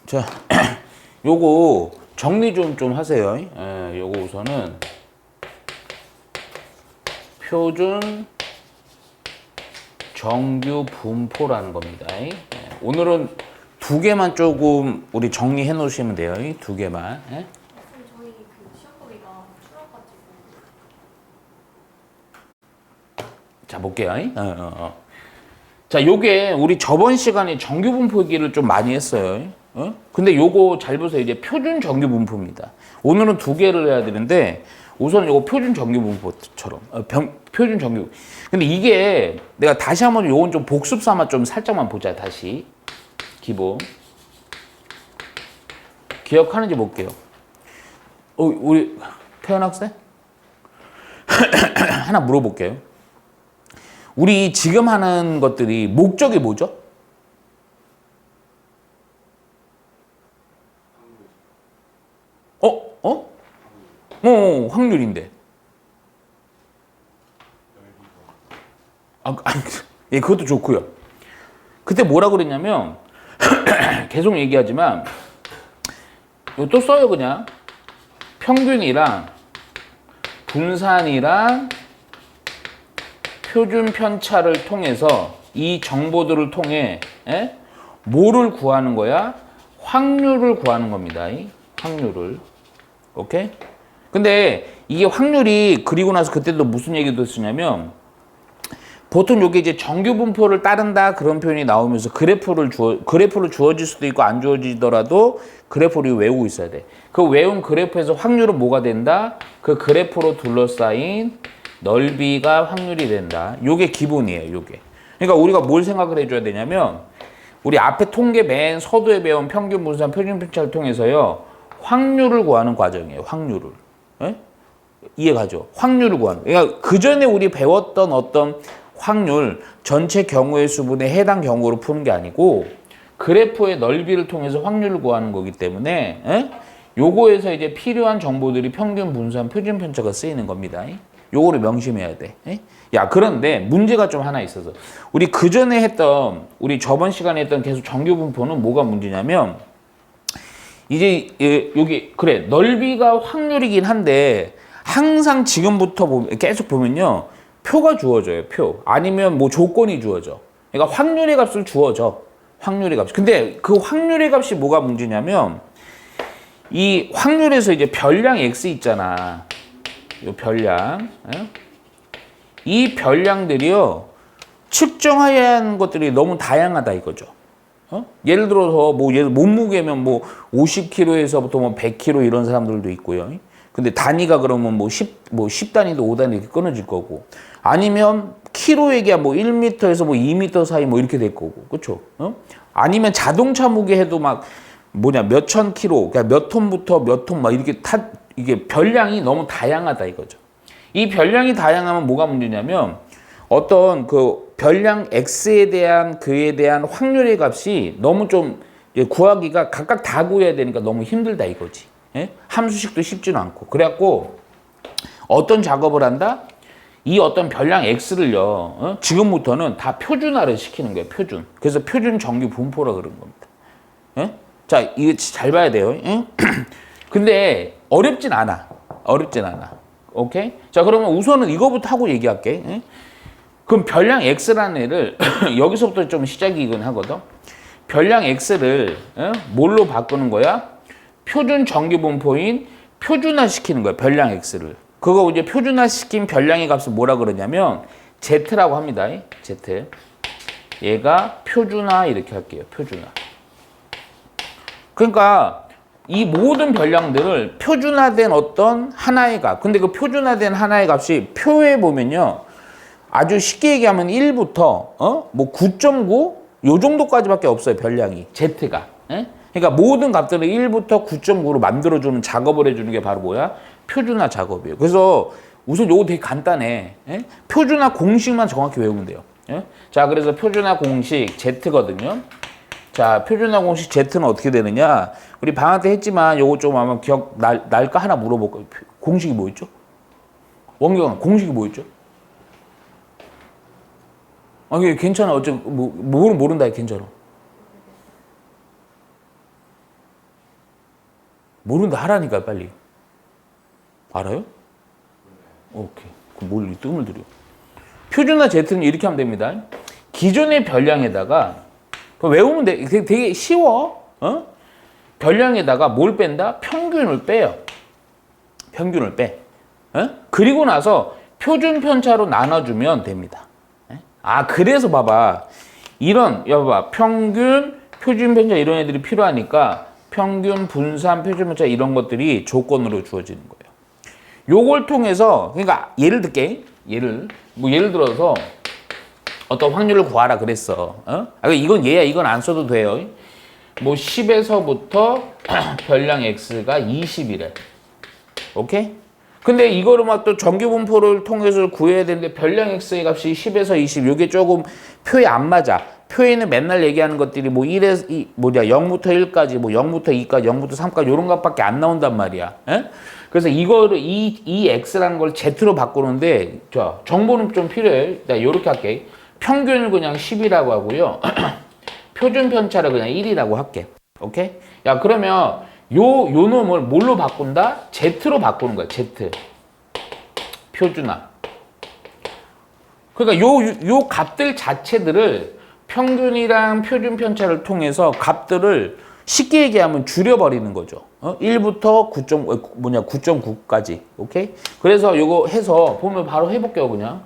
자, 요거 정리 좀 하세요. 예, 요거 우선은 표준 정규 분포라는 겁니다. 예, 오늘은 두 개만 조금 우리 정리해 놓으시면 돼요. 두 개만. 예? 저희 그 시험 범위가 줄어가지고. 자, 볼게요. 자, 요게 우리 저번 시간에 정규 분포 얘기를 좀 많이 했어요. 근데 요거 잘 보세요. 이제 표준 정규 분포입니다. 오늘은 두 개를 해야 되는데 우선 요거 표준 정규 분포처럼 표준 정규. 근데 이게 내가 다시 한번 요건 좀 복습 삼아 좀 살짝만 보자. 다시 기본 기억하는지 볼게요. 우리 태연 학생 하나 물어볼게요. 우리 지금 하는 것들이 목적이 뭐죠? 확률인데. 예, 그것도 좋고요. 그때 뭐라 그랬냐면 계속 얘기하지만 이거 또 써요 그냥. 평균이랑 분산이랑 표준 편차를 통해서 이 정보들을 통해 뭐를 구하는 거야? 확률을 구하는 겁니다. 확률을. 오케이? 근데 이게 확률이 그리고 나서 그때도 무슨 얘기도 했었냐면 보통 이게 이제 정규 분포를 따른다 그런 표현이 나오면서 그래프를 주어질 수도 있고 안 주어지더라도 그래프를 외우고 있어야 돼. 그 외운 그래프에서 확률은 뭐가 된다? 그 그래프로 둘러싸인 넓이가 확률이 된다. 요게 기본이에요, 요게. 그러니까 우리가 뭘 생각을 해줘야 되냐면 우리 앞에 통계 맨 서두에 배운 평균 분산 표준 편차를 통해서요. 확률을 구하는 과정이에요, 확률을. 예? 이해가죠? 확률을 구하는. 그러니까 그 전에 우리 배웠던 어떤 확률, 전체 경우의 수분에 해당 경우로 푸는 게 아니고 그래프의 넓이를 통해서 확률을 구하는 거기 때문에 요거에서 이제 필요한 정보들이 평균 분산 표준 편차가 쓰이는 겁니다. 요거를 명심해야 돼. 야, 그런데 문제가 좀 하나 있어서 우리 그 전에 했던 우리 저번 시간에 했던 계속 정규 분포는 뭐가 문제냐면 이제 여기 그래 넓이가 확률이긴 한데 항상 지금부터 계속 보면요 표가 주어져요. 표 아니면 뭐 조건이 주어져. 그러니까 확률의 값을 주어져. 확률의 값. 근데 그 확률의 값이 뭐가 문제냐면 이 확률에서 이제 별량 x 있잖아. 요 별량. 이 별량들이요 측정해야 하는 것들이 너무 다양하다 이거죠. 예를 들어서 뭐 몸무게면 뭐 50kg에서부터 뭐 100kg 이런 사람들도 있고요. 근데 단위가 그러면 뭐 10단위도 5단위 이렇게 끊어질 거고 아니면 키로 얘기야 뭐 1m에서 뭐 2m 사이 뭐 이렇게 될 거고 그렇죠? 아니면 자동차 무게 해도 막 몇천 킬로 그러니까 몇 톤부터 몇 톤 막 이렇게 이게 별량이 너무 다양하다 이거죠. 이 별량이 다양하면 뭐가 문제냐면 어떤 그 별량 x에 대한 그에 대한 확률의 값이 너무 좀 구하기가 각각 다 구해야 되니까 너무 힘들다 이거지. 함수식도 쉽지는 않고 그래갖고 어떤 작업을 한다? 이 어떤 별량 x를요 지금부터는 다 표준화를 시키는 거예요. 표준. 그래서 표준 정규 분포라 그런 겁니다. 자, 이거 잘 봐야 돼요. 근데 어렵진 않아. 오케이? 자, 그러면 우선은 이거부터 하고 얘기할게. 그럼 별량 x라는 애를 여기서부터 좀 시작이긴 하거든. 별량 x를 뭘로 바꾸는 거야? 표준 정규 분포인 표준화 시키는 거야. 별량 x를. 그거 이제 표준화 시킨 별량의 값을 뭐라 그러냐면 z라고 합니다. z. 얘가 표준화 이렇게 할게요. 표준화. 그러니까 이 모든 별량들을 표준화된 어떤 하나의 값. 근데 그 표준화된 하나의 값이 표에 보면요. 아주 쉽게 얘기하면 1부터 뭐 9.9 요 정도까지밖에 없어요. 별량이. z가. 그러니까 모든 값들을 1부터 9.9로 만들어주는 작업을 해주는 게 바로 뭐야? 표준화 작업이에요. 그래서 우선 요거 되게 간단해. 표준화 공식만 정확히 외우면 돼요. 자, 그래서 표준화 공식 z거든요. 자, 표준화 공식 z는 어떻게 되느냐? 우리 방학 때 했지만 요거 좀 아마 기억 날까 하나 물어볼까요? 공식이 뭐였죠? 원경아, 공식이 뭐였죠? 괜찮아. 어차피 모른다. 괜찮아. 모른다 하라니까 빨리. 알아요? 오케이. 그럼 뭘 뜸을 들여. 표준화 Z는 이렇게 하면 됩니다. 기존의 별량에다가 외우면 돼. 되게 쉬워. 별량에다가 뭘 뺀다? 평균을 빼요. 평균을 빼. 그리고 나서 표준 편차로 나눠주면 됩니다. 그래서 봐봐. 봐봐. 평균, 표준 편차 이런 애들이 필요하니까 평균, 분산, 표준 편차 이런 것들이 조건으로 주어지는 거예요. 요걸 통해서, 그러니까 예를 들게. 예를 들어서 어떤 확률을 구하라 그랬어. 이건 얘야. 이건 안 써도 돼요. 뭐 10에서부터 별량 x가 20이래. 오케이? 근데 이거를 막 또 정규분포를 통해서 구해야 되는데 별량 x의 값이 10에서 20. 요게 조금 표에 안 맞아. 표에는 맨날 얘기하는 것들이 뭐 0부터 1까지, 뭐 0부터 2까지, 0부터 3까지 요런 값밖에 안 나온단 말이야. 그래서 이거를 이 x라는 걸 z로 바꾸는데 자, 정보는 좀 필요해. 나 요렇게 할게. 평균을 그냥 10이라고 하고요. 표준 편차를 그냥 1이라고 할게. 오케이? 야, 그러면 요 놈을 뭘로 바꾼다? Z로 바꾸는 거야. Z. 표준화. 그러니까 요 값들 자체들을 평균이랑 표준 편차를 통해서 값들을 쉽게 얘기하면 줄여버리는 거죠. 1부터 9.9까지. 오케이? 그래서 요거 해서 보면 바로 해볼게요, 그냥.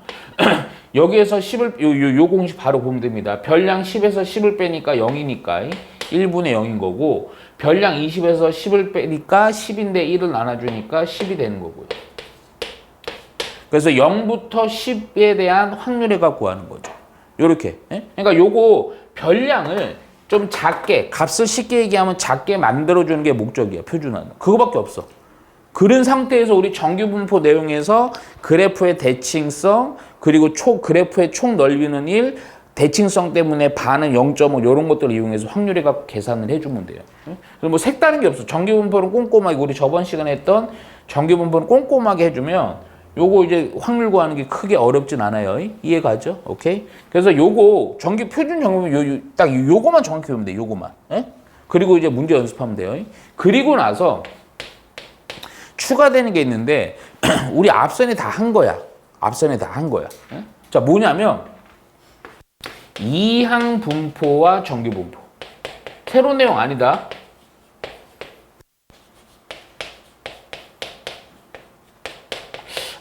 여기에서 10을, 요 공식 바로 보면 됩니다. 별량 10에서 10을 빼니까 0이니까 1분의 0인 거고, 별량 20에서 10을 빼니까 10인데 1을 나눠주니까 10이 되는 거고요. 그래서 0부터 10에 대한 확률의 값 구하는 거죠. 요렇게. 그러니까 요거 별량을 좀 작게, 값을 쉽게 얘기하면 작게 만들어주는 게 목적이야, 표준화는. 그거밖에 없어. 그런 상태에서 우리 정규분포 내용에서 그래프의 대칭성, 그리고 그래프의 총 넓이는 1, 대칭성 때문에 반은 0.5 이런 것들을 이용해서 확률의 값 계산을 해주면 돼요. 그래서 뭐 색다른 게 없어. 정규분포는 꼼꼼하게, 우리 저번 시간에 했던 정규분포는 꼼꼼하게 해주면 요거 이제 확률 구하는 게 크게 어렵진 않아요. 이해가죠? 오케이? 그래서 요거 표준 정규분포 딱 요거만 정확히 배우면 돼. 요거만. 그리고 이제 문제 연습하면 돼요. 그리고 나서 추가되는 게 있는데 우리 앞선에 다 한 거야. 자, 뭐냐면 이항 분포와 정규 분포. 새로운 내용 아니다.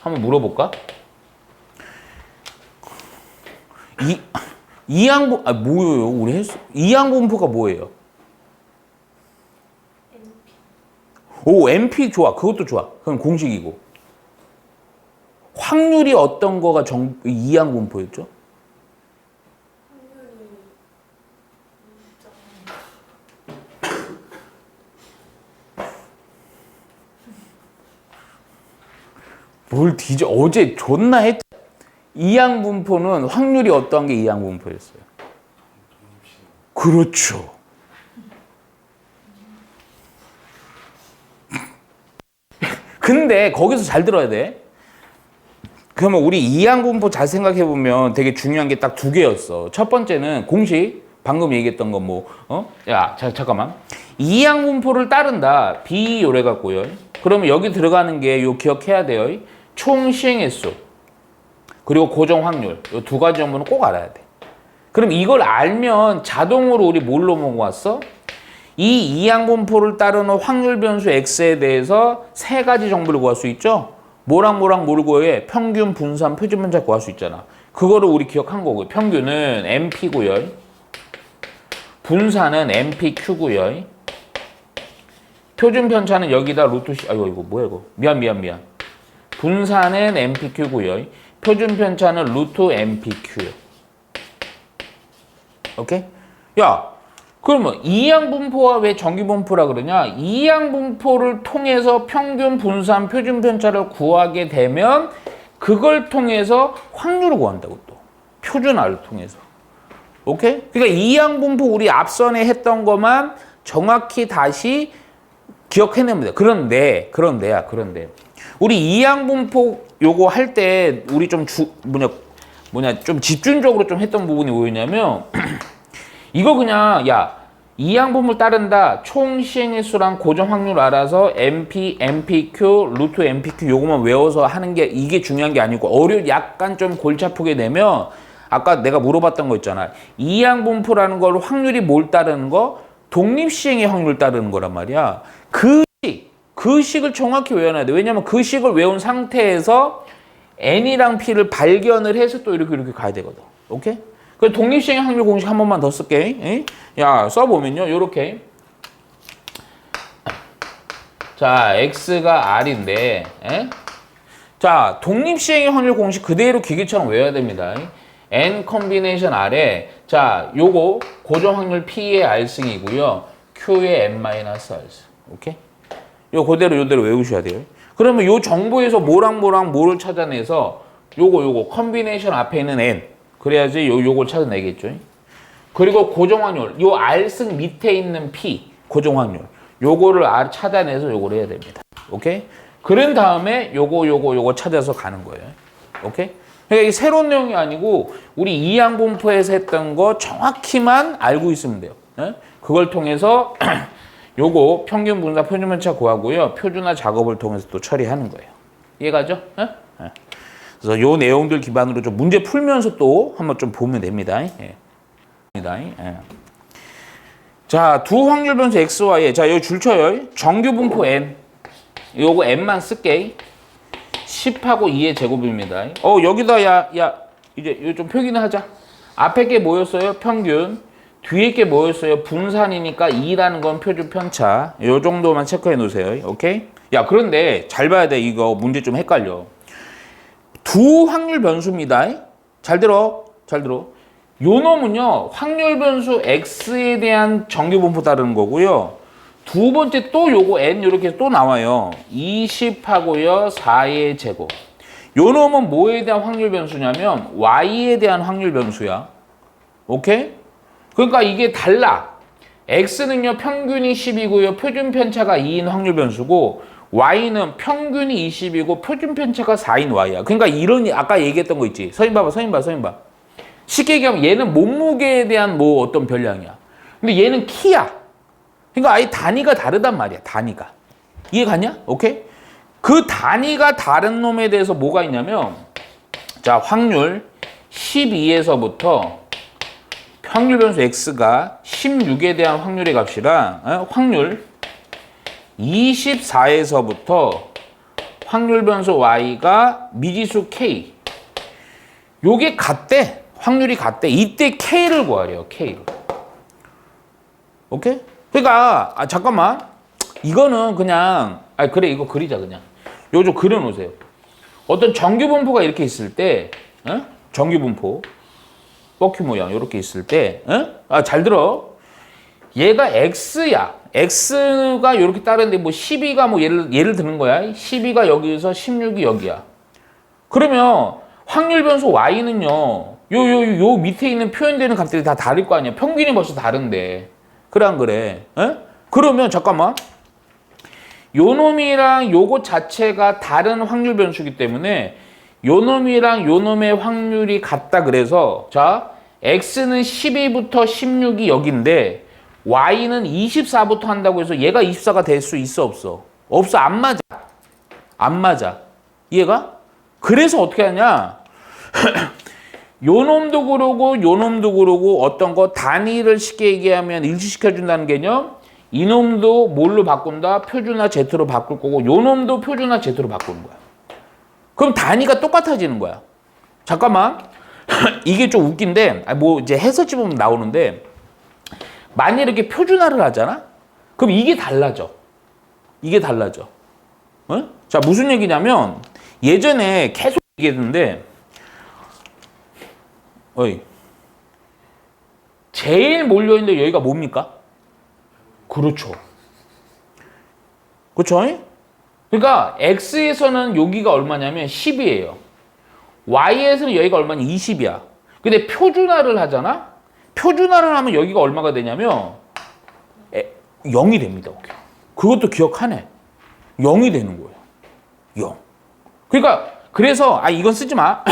한번 물어볼까? 뭐예요? 우리 했어. 이항 분포가 뭐예요? 오, MP 좋아. 그것도 좋아. 그럼 공식이고. 확률이 어떤 거가 이항 분포였죠? 뭘 뒤져. 어제 존나 했. 이항 분포는 확률이 어떠한 게 이항 분포였어요? 그렇죠. 근데 거기서 잘 들어야 돼. 그러면 우리 이항 분포 잘 생각해 보면 되게 중요한 게 딱 두 개였어. 첫 번째는 공식. 방금 얘기했던 건 잠깐만. 이항 분포를 따른다. B 요래 갖고요. 그러면 여기 들어가는 게 요 기억해야 돼요. 총 시행 횟수. 그리고 고정 확률. 요 두 가지 정보는 꼭 알아야 돼. 그럼 이걸 알면 자동으로 우리 뭘로 모았어? 이 이항 분포를 따르는 확률 변수 x에 대해서 세 가지 정보를 구할 수 있죠? 뭐랑 뭘 구해? 평균, 분산, 표준 편차 구할 수 있잖아. 그거를 우리 기억한 거고요. 평균은 MP고요. 분산은 MPQ고요. 표준 편차는 여기다 루트 C, 이거 뭐야 이거. 미안. 분산은 MPQ고요. 표준 편차는 루트 MPQ요. 오케이? 야, 그러면 이항 분포와 왜 정규 분포라 그러냐? 이항 분포를 통해서 평균, 분산, 표준 편차를 구하게 되면 그걸 통해서 확률을 구한다고 또. 표준화를 통해서. 오케이? 그러니까 이항 분포 우리 앞선에 했던 것만 정확히 다시 기억해내면 돼. 그런데 우리 이항 분포 요거 할 때 우리 좀 좀 집중적으로 좀 했던 부분이 뭐였냐면 이거 그냥 이항분포를 따른다. 총 시행의 수랑 고정 확률 알아서 MP, MPQ, 루트 MPQ 요거만 외워서 하는 게 이게 중요한 게 아니고 약간 좀 골치 아프게 되면 아까 내가 물어봤던 거 있잖아. 이항분포라는 걸 확률이 뭘 따르는 거? 독립시행의 확률 따르는 거란 말이야. 그 식을 정확히 외워놔야 돼. 왜냐면 그 식을 외운 상태에서 N이랑 P를 발견을 해서 또 이렇게 가야 되거든. 오케이? 그 독립시행의 확률 공식 한 번만 더 쓸게. 에이? 야, 써보면요. 요렇게. 자, X가 R인데, 자, 독립시행의 확률 공식 그대로 기계처럼 외워야 됩니다. N 컨비네이션 R에, 자, 요거 고정 확률 P의 R승이고요. Q의 N-R승. 오케이? 요 그대로 외우셔야 돼요. 그러면 요 정보에서 뭐랑 뭐를 찾아내서 요거 컨비네이션 앞에 있는 N. 그래야지 요걸 찾아내겠죠. 그리고 고정 확률, 요 R승 밑에 있는 P, 고정 확률. 요거를 찾아내서 요걸 해야 됩니다. 오케이? 그런 다음에 요거 찾아서 가는 거예요. 오케이? 그러니까 이게 새로운 내용이 아니고 우리 이항분포에서 했던 거 정확히만 알고 있으면 돼요. 그걸 통해서 요거 평균 분사 표준 편차 구하고요. 표준화 작업을 통해서 또 처리하는 거예요. 이해가죠? 그래서 요 내용들 기반으로 좀 문제 풀면서 또 한번 좀 보면 됩니다. 자, 두 확률 변수 XY에 자, 여기 줄 쳐요. 정규 분포 N. 요거 N만 쓸게. 10하고 2의 제곱입니다. 여기다 이제 이거 좀 표기는 하자. 앞에 게 뭐였어요? 평균. 뒤에 게 뭐였어요? 분산이니까 2라는 건 표준 편차. 요 정도만 체크해 놓으세요. 오케이? 야, 그런데 잘 봐야 돼. 이거 문제 좀 헷갈려. 두 확률 변수입니다. 잘 들어. 요 놈은요, 확률 변수 X에 대한 정규 분포 따르는 거고요. 두 번째 또 요거 N 요렇게 또 나와요. 20하고요, 4의 제곱. 요 놈은 뭐에 대한 확률 변수냐면 Y에 대한 확률 변수야. 오케이? 그러니까 이게 달라. X는요, 평균이 10이고요, 표준 편차가 2인 확률 변수고, Y는 평균이 20이고, 표준 편차가 4인 Y야. 그러니까 아까 얘기했던 거 있지. 서인 봐. 쉽게 얘기하면 얘는 몸무게에 대한 뭐 어떤 변량이야. 근데 얘는 키야. 그러니까 아예 단위가 다르단 말이야, 단위가. 이해 갔냐? 오케이? 그 단위가 다른 놈에 대해서 뭐가 있냐면, 자, 확률 12에서부터 확률 변수 X가 16에 대한 확률의 값이랑 확률 24에서부터 확률 변수 Y가 미지수 K. 요게 같대. 확률이 같대. 이때 K를 구하래요. K를. 오케이? 그러니까 잠깐만. 이거는 그냥 그래 이거 그리자 그냥. 요 좀 그려 놓으세요. 어떤 정규 분포가 이렇게 있을 때 정규 분포 버큐 모양 이렇게 있을 때 잘 들어. 얘가 X야. X가 이렇게 따르는데 뭐 12가 뭐 예를 드는 거야. 12가 여기서 16이 여기야. 그러면 확률 변수 Y는요. 요 밑에 있는 표현되는 값들이 다 다를 거 아니야. 평균이 벌써 다른데. 그래 안 그래? 그러면 잠깐만. 요 놈이랑 요것 자체가 다른 확률 변수이기 때문에 요 놈이랑 요 놈의 확률이 같다 그래서 자, X는 12부터 16이 여긴데 Y는 24부터 한다고 해서 얘가 24가 될 수 있어 없어? 없어. 안 맞아. 이해가? 그래서 어떻게 하냐? 요 놈도 그러고 요 놈도 그러고 어떤 거 단위를 쉽게 얘기하면 일치시켜준다는 개념. 이 놈도 뭘로 바꾼다? 표준화 Z로 바꿀 거고 요 놈도 표준화 Z로 바꾸는 거야. 그럼 단위가 똑같아지는 거야. 잠깐만. 이게 좀 웃긴데 뭐 이제 해설지 보면 나오는데 만약 이렇게 표준화를 하잖아? 그럼 이게 달라져. 자, 무슨 얘기냐면 예전에 계속 얘기했는데 제일 몰려있는데 여기가 뭡니까? 그렇죠. 그러니까 X에서는 여기가 얼마냐면 10이에요. Y에서는 여기가 얼마냐? 20이야. 근데 표준화를 하잖아? 표준화를 하면 여기가 얼마가 되냐면 0이 됩니다. 그것도 기억하네. 0이 되는 거예요. 0. 그러니까 그래서 이건 쓰지 마.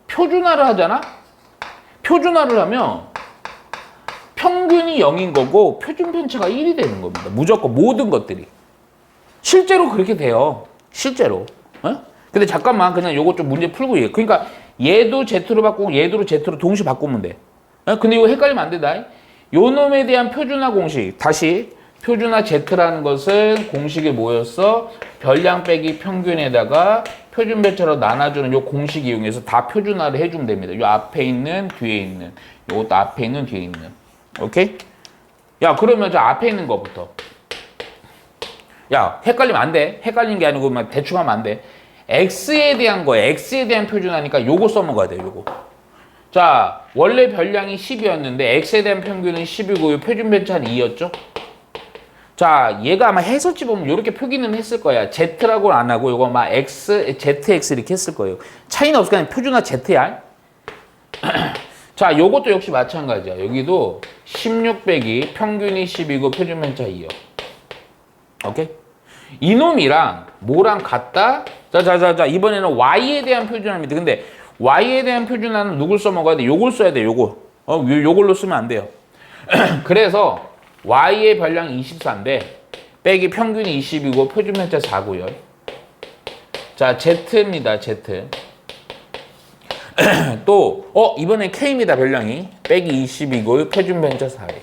표준화를 하잖아? 표준화를 하면 평균이 0인 거고 표준 편차가 1이 되는 겁니다. 무조건 모든 것들이. 실제로 그렇게 돼요. 실제로. 어? 근데 잠깐만 그냥 요거 좀 문제 풀고 얘기해. 그러니까 얘도 Z로 바꾸고 얘도 Z로 동시에 바꾸면 돼. 어? 근데 이거 헷갈리면 안 된다. 요 놈에 대한 표준화 공식. 다시 표준화 Z라는 것은 공식이 뭐였어? 별량 빼기 평균에다가 표준 편차로 나눠주는 요 공식 이용해서 다 표준화를 해주면 됩니다. 요 앞에 있는 뒤에 있는 요것도 앞에 있는 뒤에 있는. 오케이? 야 그러면 저 앞에 있는 거부터. 야 헷갈리면 안 돼. 헷갈리는 게 아니고 막 대충 하면 안 돼. X에 대한 거야. X에 대한 표준화니까 요거 써먹어야 돼. 요거. 자 원래 별량이 10이었는데 X에 대한 평균은 10이고 표준 편차는 2였죠? 자, 얘가 아마 해설지 보면 이렇게 표기는 했을 거야. Z라고는 안 하고 이거 막 X, ZX 이렇게 했을 거예요. 차이는 없을 거야. 표준화 Z야. 자, 요것도 역시 마찬가지야. 여기도 16 빼기 평균이 10이고 표준 편차 2요. 오케이? 이놈이랑 뭐랑 같다? 자, 이번에는 Y에 대한 표준화입니다. 근데 Y에 대한 표준화는 누굴 써먹어야 돼? 요걸 써야 돼, 요거. 요걸로 쓰면 안 돼요. 그래서 Y의 별량이 24인데 빼기 평균이 20이고 표준 편차 4고요. 자, Z입니다. Z. 또 이번엔 K입니다. 별량이 빼기 20이고 표준 편차 4예요.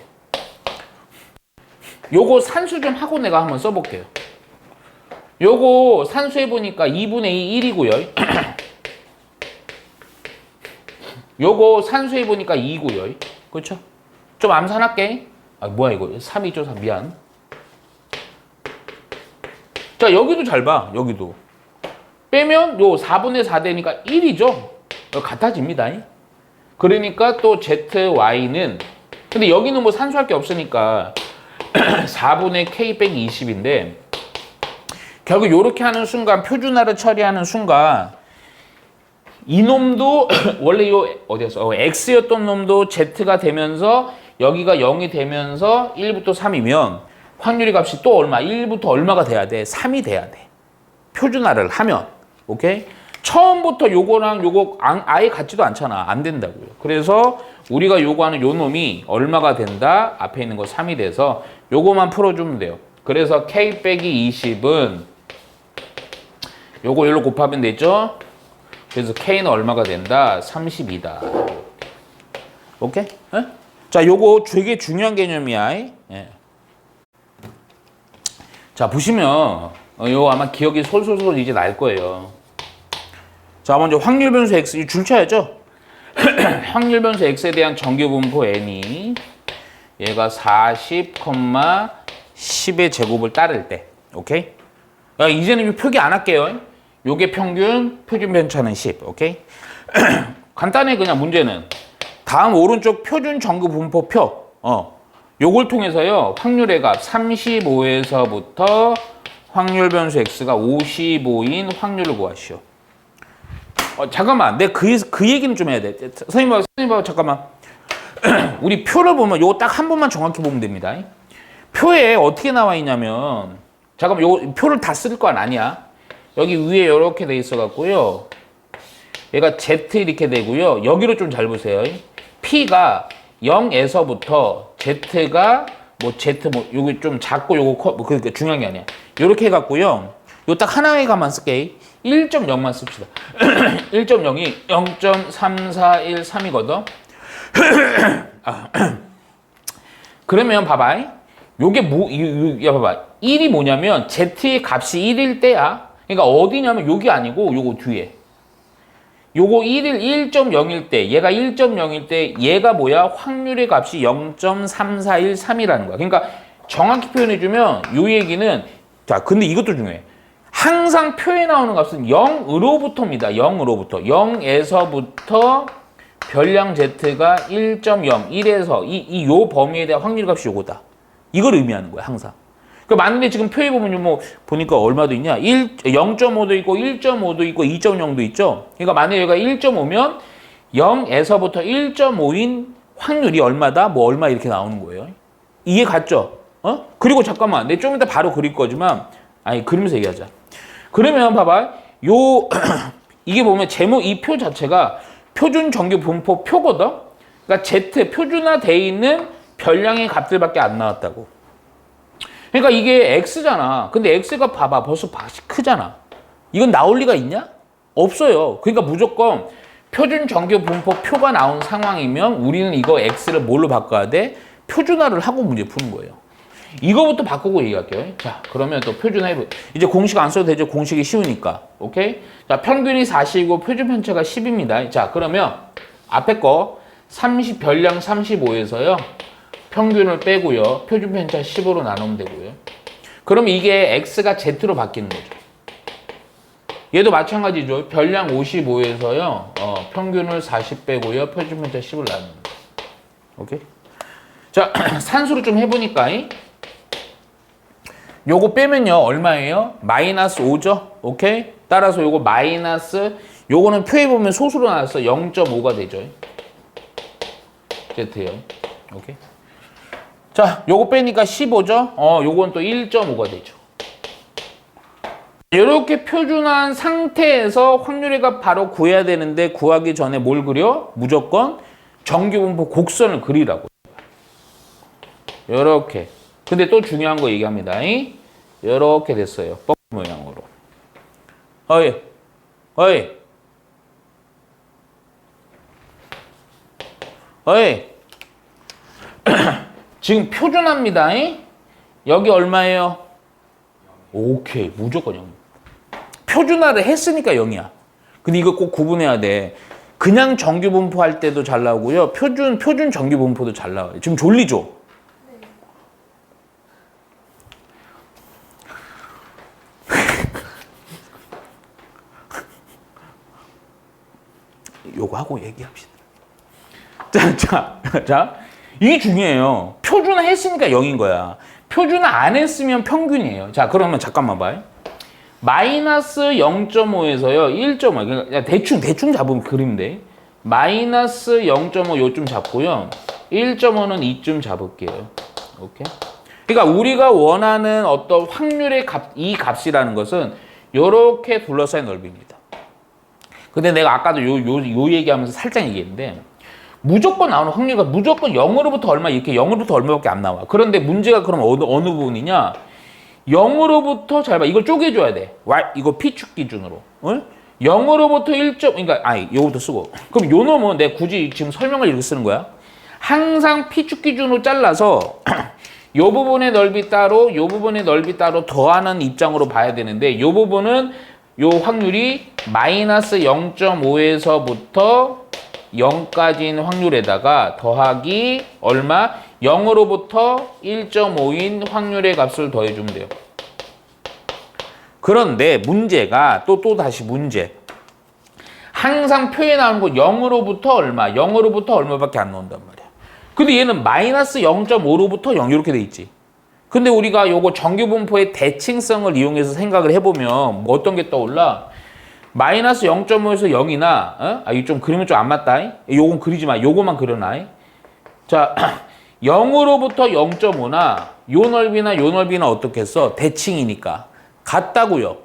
요거 산수 좀 하고 내가 한번 써볼게요. 요거 산수 해보니까 2분의 2 1이고요. 요거 산수 해보니까 2고요. 그렇죠? 좀 암산할게. 아 뭐야 이거 3이죠 3 미안. 자 여기도 잘 봐. 여기도 빼면 요 4분의 4 되니까 1이죠. 같아집니다. 그러니까 또 ZY는 근데 여기는 뭐 산수할 게 없으니까 4분의 K 빼기 20인데 결국 요렇게 하는 순간 표준화를 처리하는 순간 이놈도 원래 요 어디였어? X였던 놈도 Z가 되면서 여기가 0이 되면서 1부터 3이면 확률의 값이 또 얼마? 1부터 얼마가 돼야 돼? 3이 돼야 돼. 표준화를 하면. 오케이? 처음부터 요거랑 요거 아예 같지도 않잖아. 안 된다고요. 그래서 우리가 요구하는 요 놈이 얼마가 된다? 앞에 있는 거 3이 돼서 요거만 풀어주면 돼요. 그래서 K 빼기 20은 요거 일로 곱하면 되죠? 그래서 K는 얼마가 된다? 30이다. 오케이? 에? 자, 요거 되게 중요한 개념이야. 예. 자, 보시면 요거 아마 기억이 솔솔솔 이제 날 거예요. 자, 먼저 확률 변수 X 줄 쳐야죠. 확률 변수 X에 대한 정규 분포 N이 얘가 40, 10의 제곱을 따를 때. 오케이? 야, 이제는 표기 안 할게요. 요게 평균, 표준 편차는 10. 오케이? 간단해 그냥 문제는. 다음 오른쪽 표준 정규 분포 표. 요걸 통해서요. 확률의 값 35에서부터 확률 변수 X가 55인 확률을 구하시오. 잠깐만. 내가 그 얘기는 좀 해야 돼. 선생님 봐, 잠깐만. 우리 표를 보면 요거 딱 한 번만 정확히 보면 됩니다. 표에 어떻게 나와 있냐면 잠깐만 요거 표를 다 쓸 건 아니야. 여기 위에 이렇게 돼 있어 갖고요. 얘가 Z 이렇게 되고요. 여기로 좀 잘 보세요. P가 0에서부터 Z가 뭐 Z 뭐 요기 좀 작고 요거 커 뭐 그러니까 중요한 게 아니야. 요렇게 해 갖고요. 요 딱 하나의 값만 쓸게. 1.0만 씁시다. 1.0이 0.3413이거든. 그러면 봐봐. 요게 야 봐봐. 1이 뭐냐면 Z의 값이 1일 때야. 그러니까 어디냐면 여기 아니고 요거 뒤에. 요거 1.0일 때, 얘가 1.0일 때 얘가 뭐야? 확률의 값이 0.3413이라는 거야. 그러니까 정확히 표현해주면 요 얘기는 자, 근데 이것도 중요해. 항상 표에 나오는 값은 0으로부터입니다. 0으로부터. 0에서부터 별량 Z가 1.0, 1에서 요 범위에 대한 확률 값이 요거다. 이걸 의미하는 거야, 항상. 그 맞는데 지금 표에 보면 뭐 보니까 얼마도 있냐? 0.5도 있고 1.5도 있고 2.0도 있죠. 그러니까 만약에 얘가 1.5면 0에서부터 1.5인 확률이 얼마다? 뭐 얼마 이렇게 나오는 거예요. 이해 갔죠? 그리고 잠깐만, 내 좀 이따 바로 그릴 거지만 아니 그리면서 얘기하자. 그러면 봐봐, 요 이게 보면 제목 이 표 자체가 표준 정규 분포 표거든. 그러니까 Z 표준화 돼 있는 별량의 값들밖에 안 나왔다고. 그러니까 이게 x잖아. 근데 x가 봐봐. 벌써 크잖아. 이건 나올 리가 있냐? 없어요. 그러니까 무조건 표준 정규 분포 표가 나온 상황이면 우리는 이거 x를 뭘로 바꿔야 돼? 표준화를 하고 문제 푸는 거예요. 이거부터 바꾸고 얘기할게요. 자, 그러면 또 표준화 이제 공식 안 써도 되죠. 공식이 쉬우니까. 오케이? 자, 평균이 40이고 표준 편차가 10입니다. 자, 그러면 앞에 거 30 별량 35에서요. 평균을 빼고요. 표준 편차 10으로 나누면 되고요. 그럼 이게 x가 z로 바뀌는 거죠. 얘도 마찬가지죠. 별량 55에서요. 평균을 40 빼고요. 표준 편차 10을 나누는 거예요. 오케이? 자, 산수로 좀 해보니까 요거 빼면요. 얼마예요? 마이너스 5죠? 오케이? 따라서 요거 마이너스 요거는 표에 보면 소수로 나와서 0.5가 되죠. Z요. 오케이? 자, 요거 빼니까 15죠? 요건 또 1.5가 되죠. 이렇게 표준화한 상태에서 확률의 값 바로 구해야 되는데 구하기 전에 뭘 그려? 무조건 정규분포 곡선을 그리라고. 요렇게. 근데 또 중요한 거 얘기합니다. 요렇게 됐어요. 뻑 모양으로. 어이. 지금 표준화입니다. 여기 얼마예요? 오케이. 무조건 0. 표준화를 했으니까 0이야. 근데 이거 꼭 구분해야 돼. 그냥 정규 분포할 때도 잘 나오고요. 표준 정규 분포도 잘 나와요. 지금 졸리죠? 요거 하고 얘기합시다. 자, 이게 중요해요. 표준화 했으니까 0인 거야. 표준화 안 했으면 평균이에요. 자, 그러면 잠깐만 봐요. 마이너스 0.5에서요, 1.5. 그러니까 대충 잡으면 그리면 돼. 마이너스 0.5 요쯤 잡고요. 1.5는 이쯤 잡을게요. 오케이? 그러니까 우리가 원하는 어떤 확률의 이 값이라는 것은 요렇게 둘러싸인 넓이입니다. 근데 내가 아까도 요 얘기하면서 살짝 얘기했는데 무조건 나오는 확률가 무조건 0으로부터 얼마 이렇게 0으로부터 얼마밖에 안 나와. 그런데 문제가 그럼 어느 부분이냐? 0으로부터 잘 봐. 이걸 쪼개줘야 돼. 이거 P축 기준으로. 0으로부터 1점 그러니까 요거부터 쓰고. 그럼 요 놈은 내가 굳이 지금 설명을 이렇게 쓰는 거야. 항상 P축 기준으로 잘라서 요 부분의 넓이 따로 요 부분의 넓이 따로 더하는 입장으로 봐야 되는데 요 부분은 요 확률이 마이너스 0.5에서부터 0까지인 확률에다가 더하기 얼마? 0으로부터 1.5인 확률의 값을 더해주면 돼요. 그런데 문제가 또 다시 문제. 항상 표에 나오는 거 0으로부터 얼마? 0으로부터 얼마밖에 안 나온단 말이야. 근데 얘는 마이너스 0.5로부터 0 이렇게 돼 있지. 근데 우리가 요거 정규분포의 대칭성을 이용해서 생각을 해보면 뭐 어떤 게 떠올라? 마이너스 0.5에서 0이나 이거 좀 그리면 좀 안 맞다. 요건 그리지 마. 요거만 그려놔. 자, 0으로부터 0.5나 요 넓이나 요 넓이나 어떻겠어? 대칭이니까. 같다고요.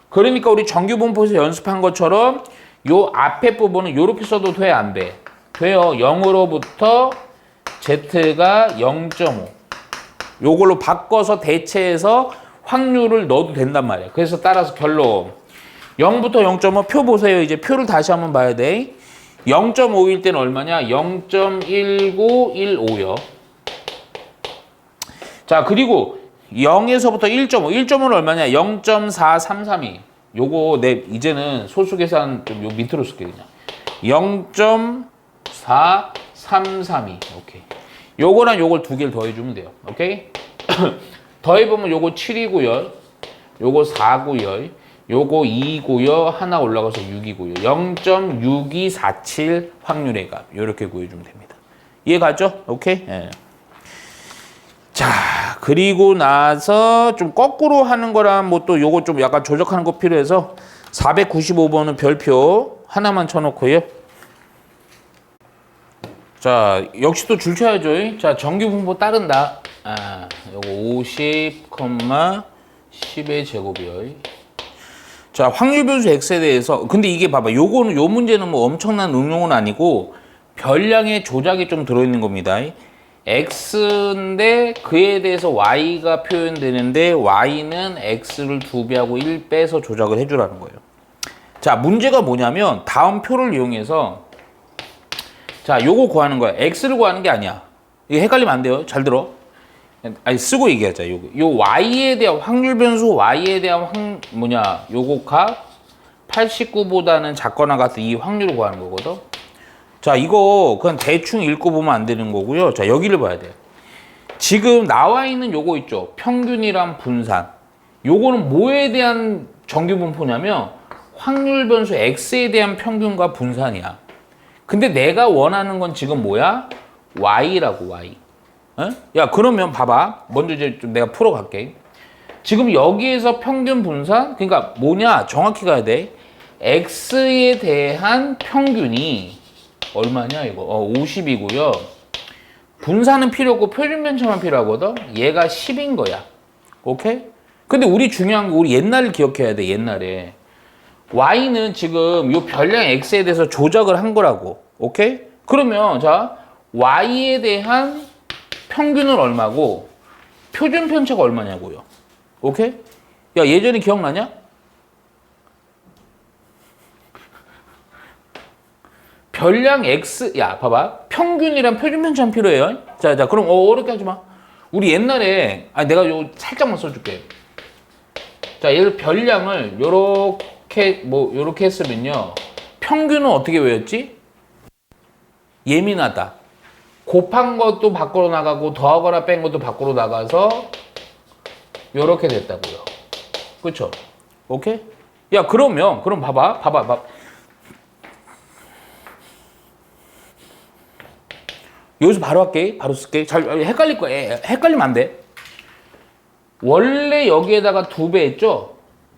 그러니까 우리 정규분포에서 연습한 것처럼 요 앞에 부분은 요렇게 써도 돼? 안 돼? 돼요. 0으로부터 Z가 0.5. 요걸로 바꿔서 대체해서 확률을 넣어도 된단 말이야. 그래서 따라서 결론 0부터 0.5 표 보세요. 이제 표를 다시 한번 봐야 돼. 0.5일 때는 얼마냐? 0.1915요. 자, 그리고 0에서부터 1.5. 1.5는 얼마냐? 0.4332. 요거 이제는 소수 계산 좀 요 밑으로 쓸게 그냥. 0.4332. 오케이. 요거랑 요걸 두 개를 더해주면 돼요. 오케이? 더해보면 요거 7이고요. 요거 4고요. 요거 2고요. 하나 올라가서 6이고요. 0.6247 확률의 값. 요렇게 구해주면 됩니다. 이해 가죠? 오케이? 예. 자, 그리고 나서 좀 거꾸로 하는 거랑 뭐 또 요거 좀 약간 조작하는 거 필요해서 495번은 별표 하나만 쳐놓고요. 자, 역시 또 줄 쳐야죠. 자, 정규분포 따른다. 요거 50, 10의 제곱이요. 자, 확률 변수 x에 대해서 근데 이게 봐봐. 요거는 요 문제는 뭐 엄청난 응용은 아니고 별량의 조작이 좀 들어있는 겁니다. x인데 그에 대해서 y가 표현되는데 y는 x를 2배하고 1 빼서 조작을 해주라는 거예요. 자, 문제가 뭐냐면 다음 표를 이용해서 자, 요거 구하는 거야. x를 구하는 게 아니야. 이거 헷갈리면 안 돼요. 잘 들어. 아니, 쓰고 얘기하자. 요 y에 대한 확률 변수 y에 대한 요거 값 89보다는 작거나 같은 이 확률을 구하는 거거든. 자, 이거 그냥 대충 읽고 보면 안 되는 거고요. 자, 여기를 봐야 돼. 지금 나와 있는 요거 있죠. 평균이랑 분산. 요거는 뭐에 대한 정규분포냐면 확률 변수 x에 대한 평균과 분산이야. 근데 내가 원하는 건 지금 뭐야? y라고, y. 어? 야, 그러면 봐봐. 먼저 이제 좀 내가 풀어갈게. 지금 여기에서 평균 분산? 그러니까 뭐냐? 정확히 가야 돼. x에 대한 평균이 얼마냐, 이거? 50이고요. 분산은 필요 없고 표준 편차만 필요하거든? 얘가 10인 거야. 오케이? 근데 우리 중요한 거, 우리 옛날을 기억해야 돼, 옛날에. y는 지금 이 별량 x에 대해서 조작을 한 거라고. 오케이? 그러면, 자, y에 대한 평균은 얼마고, 표준 편차가 얼마냐고요. 오케이? 야, 예전에 기억나냐? 별량 x, 야, 봐봐. 평균이랑 표준 편차는 필요해요. 자, 그럼 어렵게 하지 마. 우리 옛날에, 내가 요 살짝만 써줄게. 자, 얘를 별량을 요렇게 했으면요. 평균은 어떻게 외웠지? 예민하다. 곱한 것도 밖으로 나가고 더하거나 뺀 것도 밖으로 나가서 요렇게 됐다고요. 그쵸? 오케이? 야, 그럼 봐봐. 여기서 바로 할게. 바로 쓸게. 잘 헷갈릴 거야. 헷갈리면 안 돼. 원래 여기에다가 2배 했죠?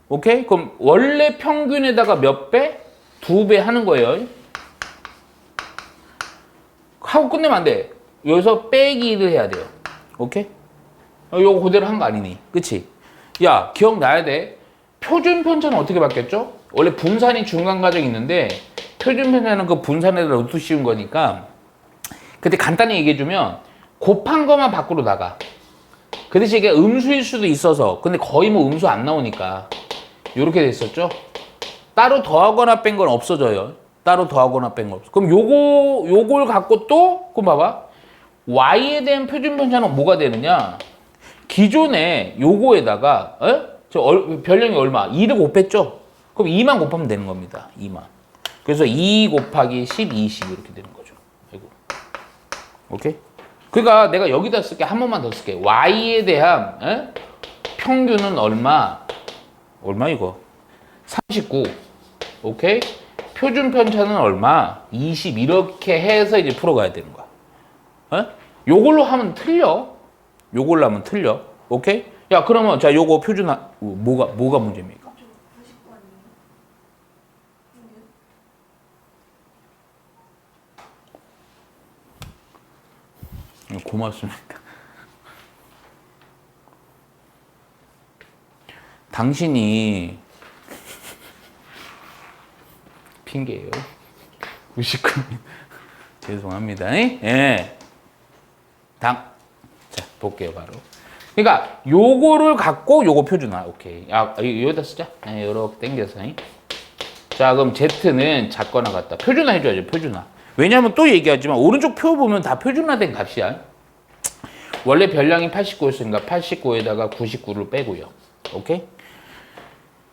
오케이? 그럼 원래 평균에다가 몇 배? 2배 하는 거예요. 하고 끝내면 안 돼. 여기서 빼기 1을 해야 돼요. 오케이? 요거 그대로 한 거 아니니? 그치? 야, 기억나야 돼. 표준 편차는 어떻게 바뀌었죠? 원래 분산이 중간 과정이 있는데 표준 편차는 그 분산에다 넣고 씌운 거니까 근데 간단히 얘기해주면 곱한 것만 밖으로 나가. 그 대신 이게 음수일 수도 있어서 근데 거의 뭐 음수 안 나오니까 이렇게 됐었죠. 따로 더하거나 뺀 건 없어져요. 따로 더하거나 뺀 건 없어. 그럼 요걸 갖고 또 그럼 봐봐. y에 대한 표준 편차는 뭐가 되느냐? 기존에 요거에다가 별량이 얼마? 2를 곱했죠? 그럼 2만 곱하면 되는 겁니다. 2만. 그래서 2 곱하기 10, 20 이렇게 되는 거죠. 아이고. 오케이? 그러니까 내가 여기다 쓸게. 한 번만 더 쓸게. y에 대한 평균은 얼마 이거? 39. 오케이? 표준 편차는 얼마? 20 이렇게 해서 이제 풀어가야 되는 거야. 요걸로 하면 틀려. 오케이? 야, 그러면 자, 요거 표준 뭐가 문제입니까? 49 아니에요? 고맙습니다. 당신이 핑계예요. 99. 죄송합니다. 예. 자, 볼게요, 바로. 그러니까 요거를 갖고 요거 표준화. 오케이. 여기다 쓰자. 요렇게 당겨서. 자, 그럼 Z는 작거나 같다. 표준화 해줘야죠, 표준화. 왜냐면 또 얘기하지만 오른쪽 표 보면 다 표준화된 값이야. 원래 별량이 89였으니까 89에다가 99를 빼고요. 오케이?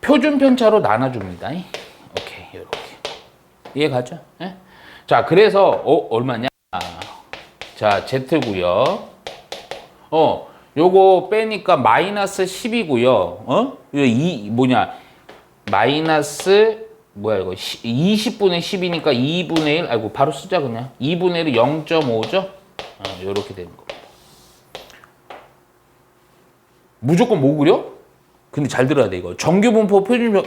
표준 편차로 나눠줍니다. 오케이, 이렇게. 이해가죠? 예? 자, 그래서 얼마냐? 자, Z고요. 요거 빼니까 마이너스 10이고요. 마이너스 뭐야 이거 20분의 10이니까 2분의 1 아이고 바로 쓰자 그냥 2분의 1이 0.5죠? 요렇게 되는 겁니다. 무조건 뭐 그려? 근데 잘 들어야 돼 이거. 정규분포 표준표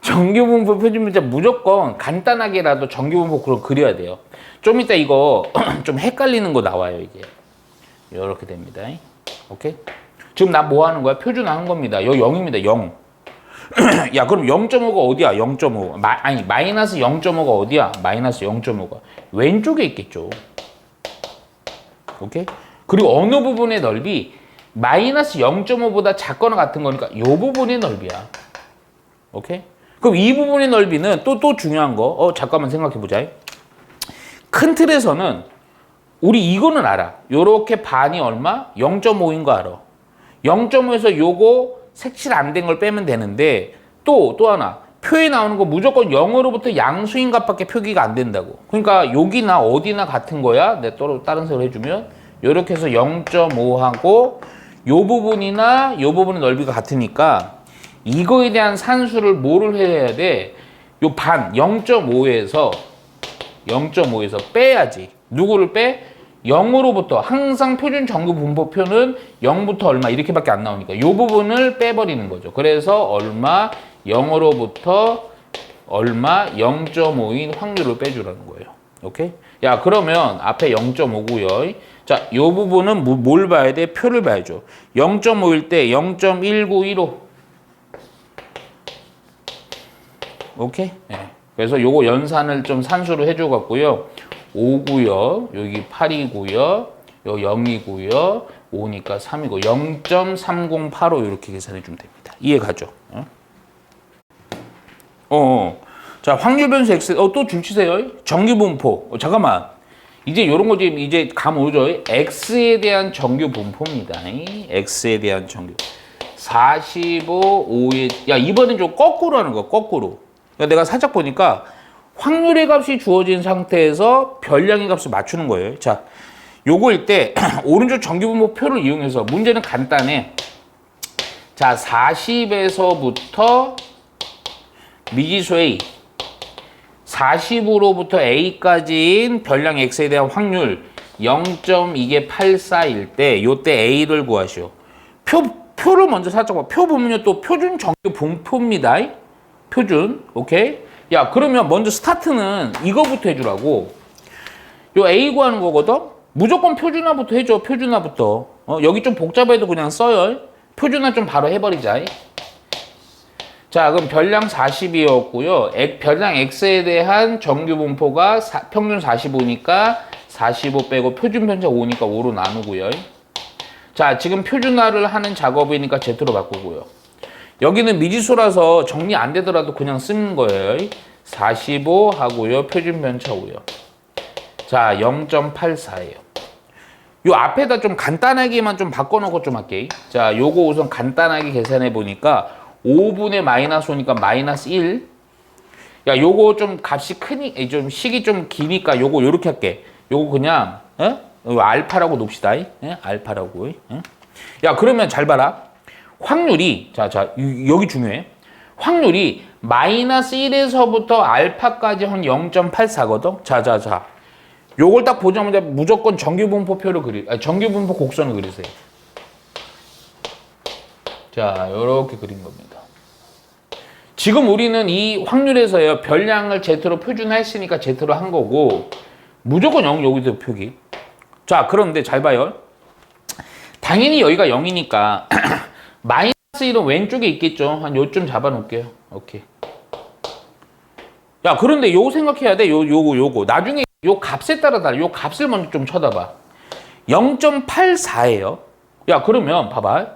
정규분포 표준문자 무조건 간단하게라도 정규분포 그려야 돼요. 좀 이따 이거 좀 헷갈리는 거 나와요 이게. 요렇게 됩니다. 오케이? 지금 나 뭐 하는 거야? 표준화 한 겁니다. 여기 0입니다. 0. 야, 그럼 0.5가 어디야? 0.5. 아니, 마이너스 0.5가 어디야? 마이너스 0.5가 왼쪽에 있겠죠. 오케이? 그리고 어느 부분의 넓이 마이너스 0.5보다 작거나 같은 거니까 이 부분의 넓이야. 오케이? 그럼 이 부분의 넓이는 또 중요한 거. 잠깐만 생각해 보자. 큰 틀에서는 우리 이거는 알아. 요렇게 반이 얼마? 0.5인 거 알아. 0.5에서 요거 색칠 안 된 걸 빼면 되는데 또 하나 표에 나오는 거 무조건 0으로부터 양수인 값밖에 표기가 안 된다고. 그러니까 여기나 어디나 같은 거야. 내가 또 다른 색으로 해주면 요렇게 해서 0.5하고 요 부분이나 요 부분의 넓이가 같으니까 이거에 대한 산수를 뭐를 해야 돼? 요 반 0.5에서 빼야지. 누구를 빼? 0으로부터 항상 표준 정규 분포표는 0부터 얼마 이렇게밖에 안 나오니까 이 부분을 빼버리는 거죠. 그래서 얼마 0으로부터 얼마 0.5인 확률을 빼주라는 거예요. 오케이? 야, 그러면 앞에 0.5고요. 자, 이 부분은 뭘 봐야 돼? 표를 봐야죠. 0.5일 때 0.1915. 오케이? 네. 그래서 요거 연산을 좀 산수로 해줘 갖고요. 5고요. 여기 8이고요. 요 0이고요. 5니까 3이고 0.3085 이렇게 계산해 주면 됩니다. 이해 가죠? 자, 확률 변수 x 또 줄치세요. 정규 분포. 잠깐만. 이제 요런 거 지금 이제 감 오죠? x에 대한 정규 분포입니다. x에 대한 정규. 45, 5에 야, 이번엔 좀 거꾸로 하는 거. 거꾸로. 그러니까 내가 살짝 보니까 확률의 값이 주어진 상태에서 별량의 값을 맞추는 거예요. 자, 요거일 때 오른쪽 정규분포 표를 이용해서 문제는 간단해. 자, 40에서부터 미지수 A 40으로부터 A까지인 별량 X에 대한 확률 0.284일 때 요때 A를 구하시오. 표를 먼저 살짝 봐. 표 보면요 또 표준 정규 분포입니다. 표준. 오케이? 야, 그러면 먼저 스타트는 이거부터 해주라고. 요 A 구하는 거거든? 무조건 표준화부터 해줘. 표준화부터. 여기 좀 복잡해도 그냥 써요. 표준화 좀 바로 해버리자. 자, 그럼 별량 40이었고요. 별량 X에 대한 정규 분포가 평균 45니까 45 빼고 표준 편차 5니까 5로 나누고요. 자, 지금 표준화를 하는 작업이니까 Z로 바꾸고요. 여기는 미지수라서 정리 안 되더라도 그냥 쓰는 거예요. 45 하고요. 표준 편차 5요. 자, 0.84예요. 요 앞에다 좀 간단하게만 좀 바꿔놓고 좀 할게. 자, 요거 우선 간단하게 계산해 보니까 5분의 마이너스 5니까 마이너스 1. 야, 요거 좀 값이 크니, 좀 식이 좀 기니까 요거 요렇게 할게. 요거 그냥, 요거 알파라고 놉시다. 알파라고. 야, 그러면 잘 봐라. 확률이, 여기 중요해. 확률이 마이너스 1에서부터 알파까지 한 0.84거든? 자. 요걸 딱 보자마자 무조건 정규분포표를 정규분포 곡선을 그리세요. 자, 요렇게 그린 겁니다. 지금 우리는 이 확률에서요, 별량을 Z로 표준화했으니까 Z로 한 거고, 무조건 0 여기서 표기. 자, 그런데 잘 봐요. 당연히 여기가 0이니까, 마이너스 1은 왼쪽에 있겠죠. 한 요쯤 잡아 놓을게요. 오케이. 야, 그런데 요거 생각해야 돼. 요거. 나중에 요 값에 따라 달라. 요 값을 먼저 좀 쳐다봐. 0.84예요. 야, 그러면 봐봐.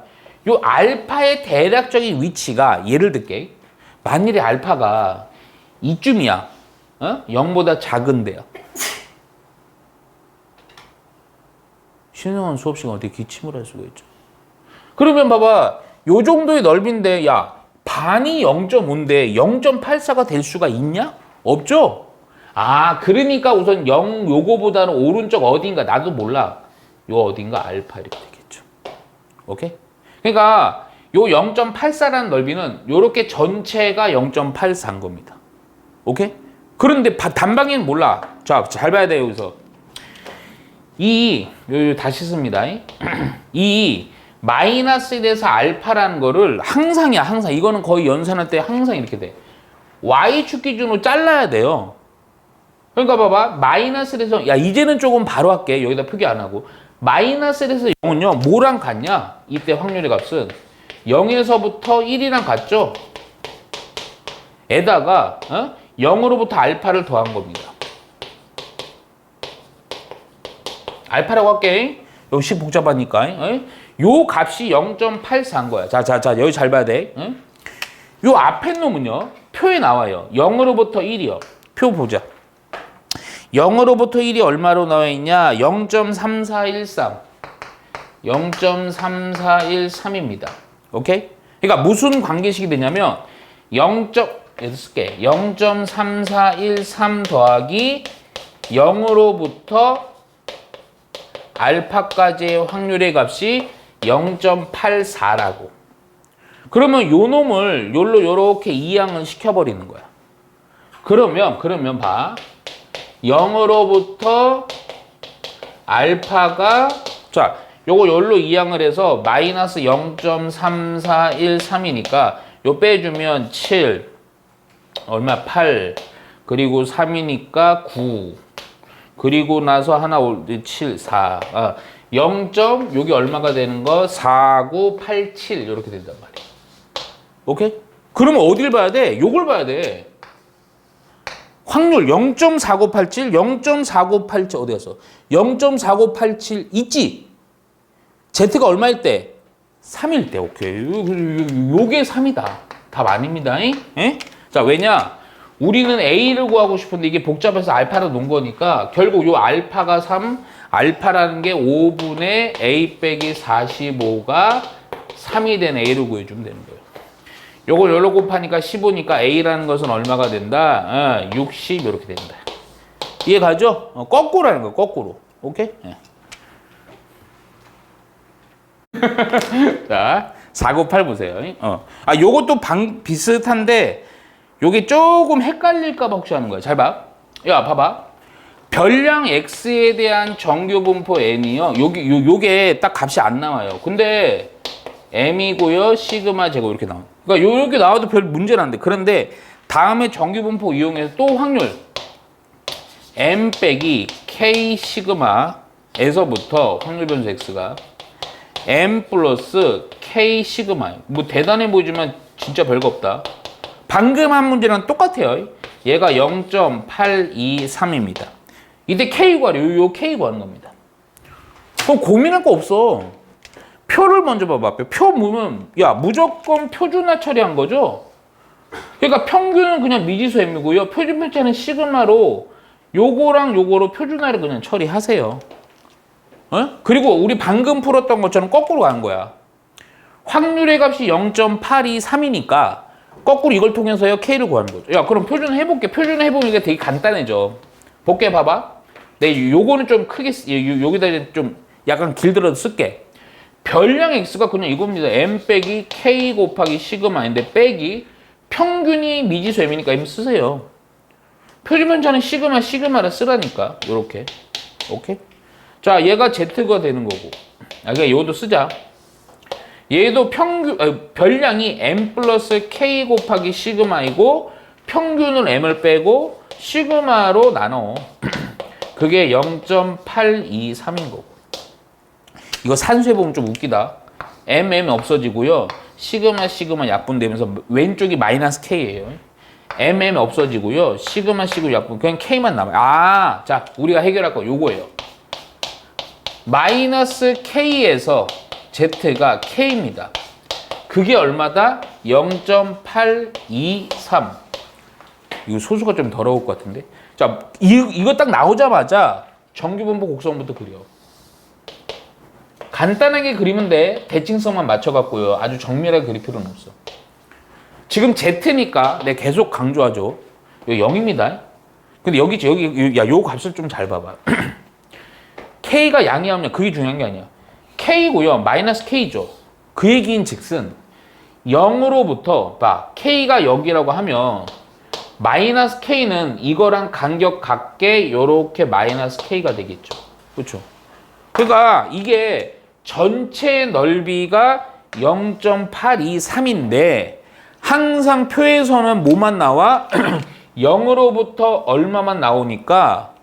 요 알파의 대략적인 위치가 예를 들게. 만일에 알파가 이쯤이야. 0보다 작은데요. 신성한 수업 시간 어떻게 기침을 할 수가 있죠? 그러면 봐봐. 요 정도의 넓이인데, 야, 반이 0.5인데 0.84가 될 수가 있냐? 없죠? 아, 그러니까 우선 0 요거보다는 오른쪽 어딘가 나도 몰라. 요 어딘가 알파 이렇게 되겠죠. 오케이? 그러니까 요 0.84라는 넓이는 요렇게 전체가 0.84인 겁니다. 오케이? 그런데 단방에는 몰라. 자, 잘 봐야 돼요, 여기서. 다시 씁니다. 이 마이너스 1에서 알파라는 거를 항상. 이거는 거의 연산할 때 항상 이렇게 돼. Y축 기준으로 잘라야 돼요. 그러니까 봐봐. 마이너스 1에서, 야, 이제는 조금 바로 할게. 여기다 표기 안 하고. 마이너스 1에서 0은요, 뭐랑 같냐? 이때 확률의 값은 0에서부터 1이랑 같죠? 에다가 0으로부터 알파를 더한 겁니다. 알파라고 할게. 역시 복잡하니까. 요 값이 0.84인 거야. 자, 여기 잘 봐야 돼. 요 앞에 놈은요, 표에 나와요. 0으로부터 1이요. 표 보자. 0으로부터 1이 얼마로 나와 있냐? 0.3413. 0.3413입니다. 오케이? 그러니까 무슨 관계식이 되냐면 0.3413 더하기 0으로부터 알파까지의 확률의 값이 0.84라고. 그러면 요 놈을 요로 요렇게 이항을 시켜버리는 거야. 그러면 봐. 0으로부터 알파가 자, 요거 요로 이항을 해서 마이너스 0.3413이니까 요 빼주면 7 얼마 8 그리고 3이니까 9 그리고 나서 하나 올 7 4 0. 여기 얼마가 되는 거 4987 이렇게 된단 말이야. 오케이? 그러면 어디를 봐야 돼? 요걸 봐야 돼. 확률 0.4987, 0.4987 어디 갔어? 0.4987 있지? Z가 얼마일 때? 3일 때. 오케이. 요게 3이다. 답 아닙니다. 에? 자, 왜냐? 우리는 A를 구하고 싶은데 이게 복잡해서 알파로 놓은 거니까 결국 요 알파가 3, 알파라는 게 5분의 A 빼기 45가 3이 된 A를 구해주면 되는 거예요. 요걸 열로 곱하니까 15니까 A라는 것은 얼마가 된다? 60 이렇게 된다. 이해 가죠? 거꾸로 하는 거야, 거꾸로. 오케이? 네. 자, 498 보세요. 요것도 비슷한데 요게 조금 헷갈릴까 봐 혹시 하는 거야. 잘 봐. 야, 봐봐. 별량 X에 대한 정규 분포 N이요. 요게 딱 값이 안 나와요. 근데 M이고요. 시그마 제곱 이렇게 나와요. 그러니까 이렇게 나와도 별 문제는 안 돼. 그런데 다음에 정규 분포 이용해서 또 확률 M 빼기 K 시그마에서부터 확률 변수 X가 M 플러스 K 시그마예요. 뭐 대단해 보이지만 진짜 별거 없다. 방금 한 문제랑 똑같아요. 얘가 0.823입니다. 이때 K 구하래요. 요 K 구하는 겁니다. 그럼 고민할 거 없어. 표를 먼저 봐봐. 표 보면 야 무조건 표준화 처리한 거죠. 그러니까 평균은 그냥 미지수 M이고요. 표준 편차는 시그마로 요거랑 요거로 표준화를 그냥 처리하세요. 그리고 우리 방금 풀었던 것처럼 거꾸로 가는 거야. 확률의 값이 0.823이니까 거꾸로 이걸 통해서요 K를 구하는 거죠. 야 그럼 표준화 해볼게. 표준화 해보면 이게 되게 간단해져. 볼게 봐봐. 네, 요거는 좀 크게 여기다 좀 약간 길들여서 쓸게. 별량 X가 그냥 이겁니다. M 빼기 K 곱하기 시그마인데 빼기 평균이 미지수 M이니까 M 쓰세요. 표준 편차는 시그마를 쓰라니까. 요렇게. 오케이? 자, 얘가 Z가 되는 거고. 그러니까 이것도 쓰자. 얘도 별량이 M 플러스 K 곱하기 시그마이고 평균은 M을 빼고 시그마로 나눠. 그게 0.823인 거고. 이거 산수해보면 좀 웃기다. M 없어지고요. 시그마 약분되면서 왼쪽이 마이너스 K예요. M 없어지고요. 시그마 약분 그냥 K만 남아요. 자 우리가 해결할 거 요거예요. 마이너스 K에서 Z가 K입니다. 그게 얼마다? 0.823. 이거 소수가 좀 더러울 것 같은데. 자 이거 딱 나오자마자 정규분포 곡선부터 그려. 간단하게 그리면 돼. 대칭성만 맞춰갖고요. 아주 정밀하게 그릴 필요는 없어. 지금 Z니까 내가 계속 강조하죠. 여기 0입니다. 근데 여기 요 값을 좀 잘 봐봐. K가 양이 하면 그게 중요한 게 아니야. K고요. 마이너스 K죠. 그 얘기인 즉슨 0으로부터 봐. K가 0이라고 하면 마이너스 K는 이거랑 간격 같게 요렇게 마이너스 K가 되겠죠. 그렇죠? 그러니까 이게 전체 넓이가 0.823인데 항상 표에서는 뭐만 나와? 0으로부터 얼마만 나오니까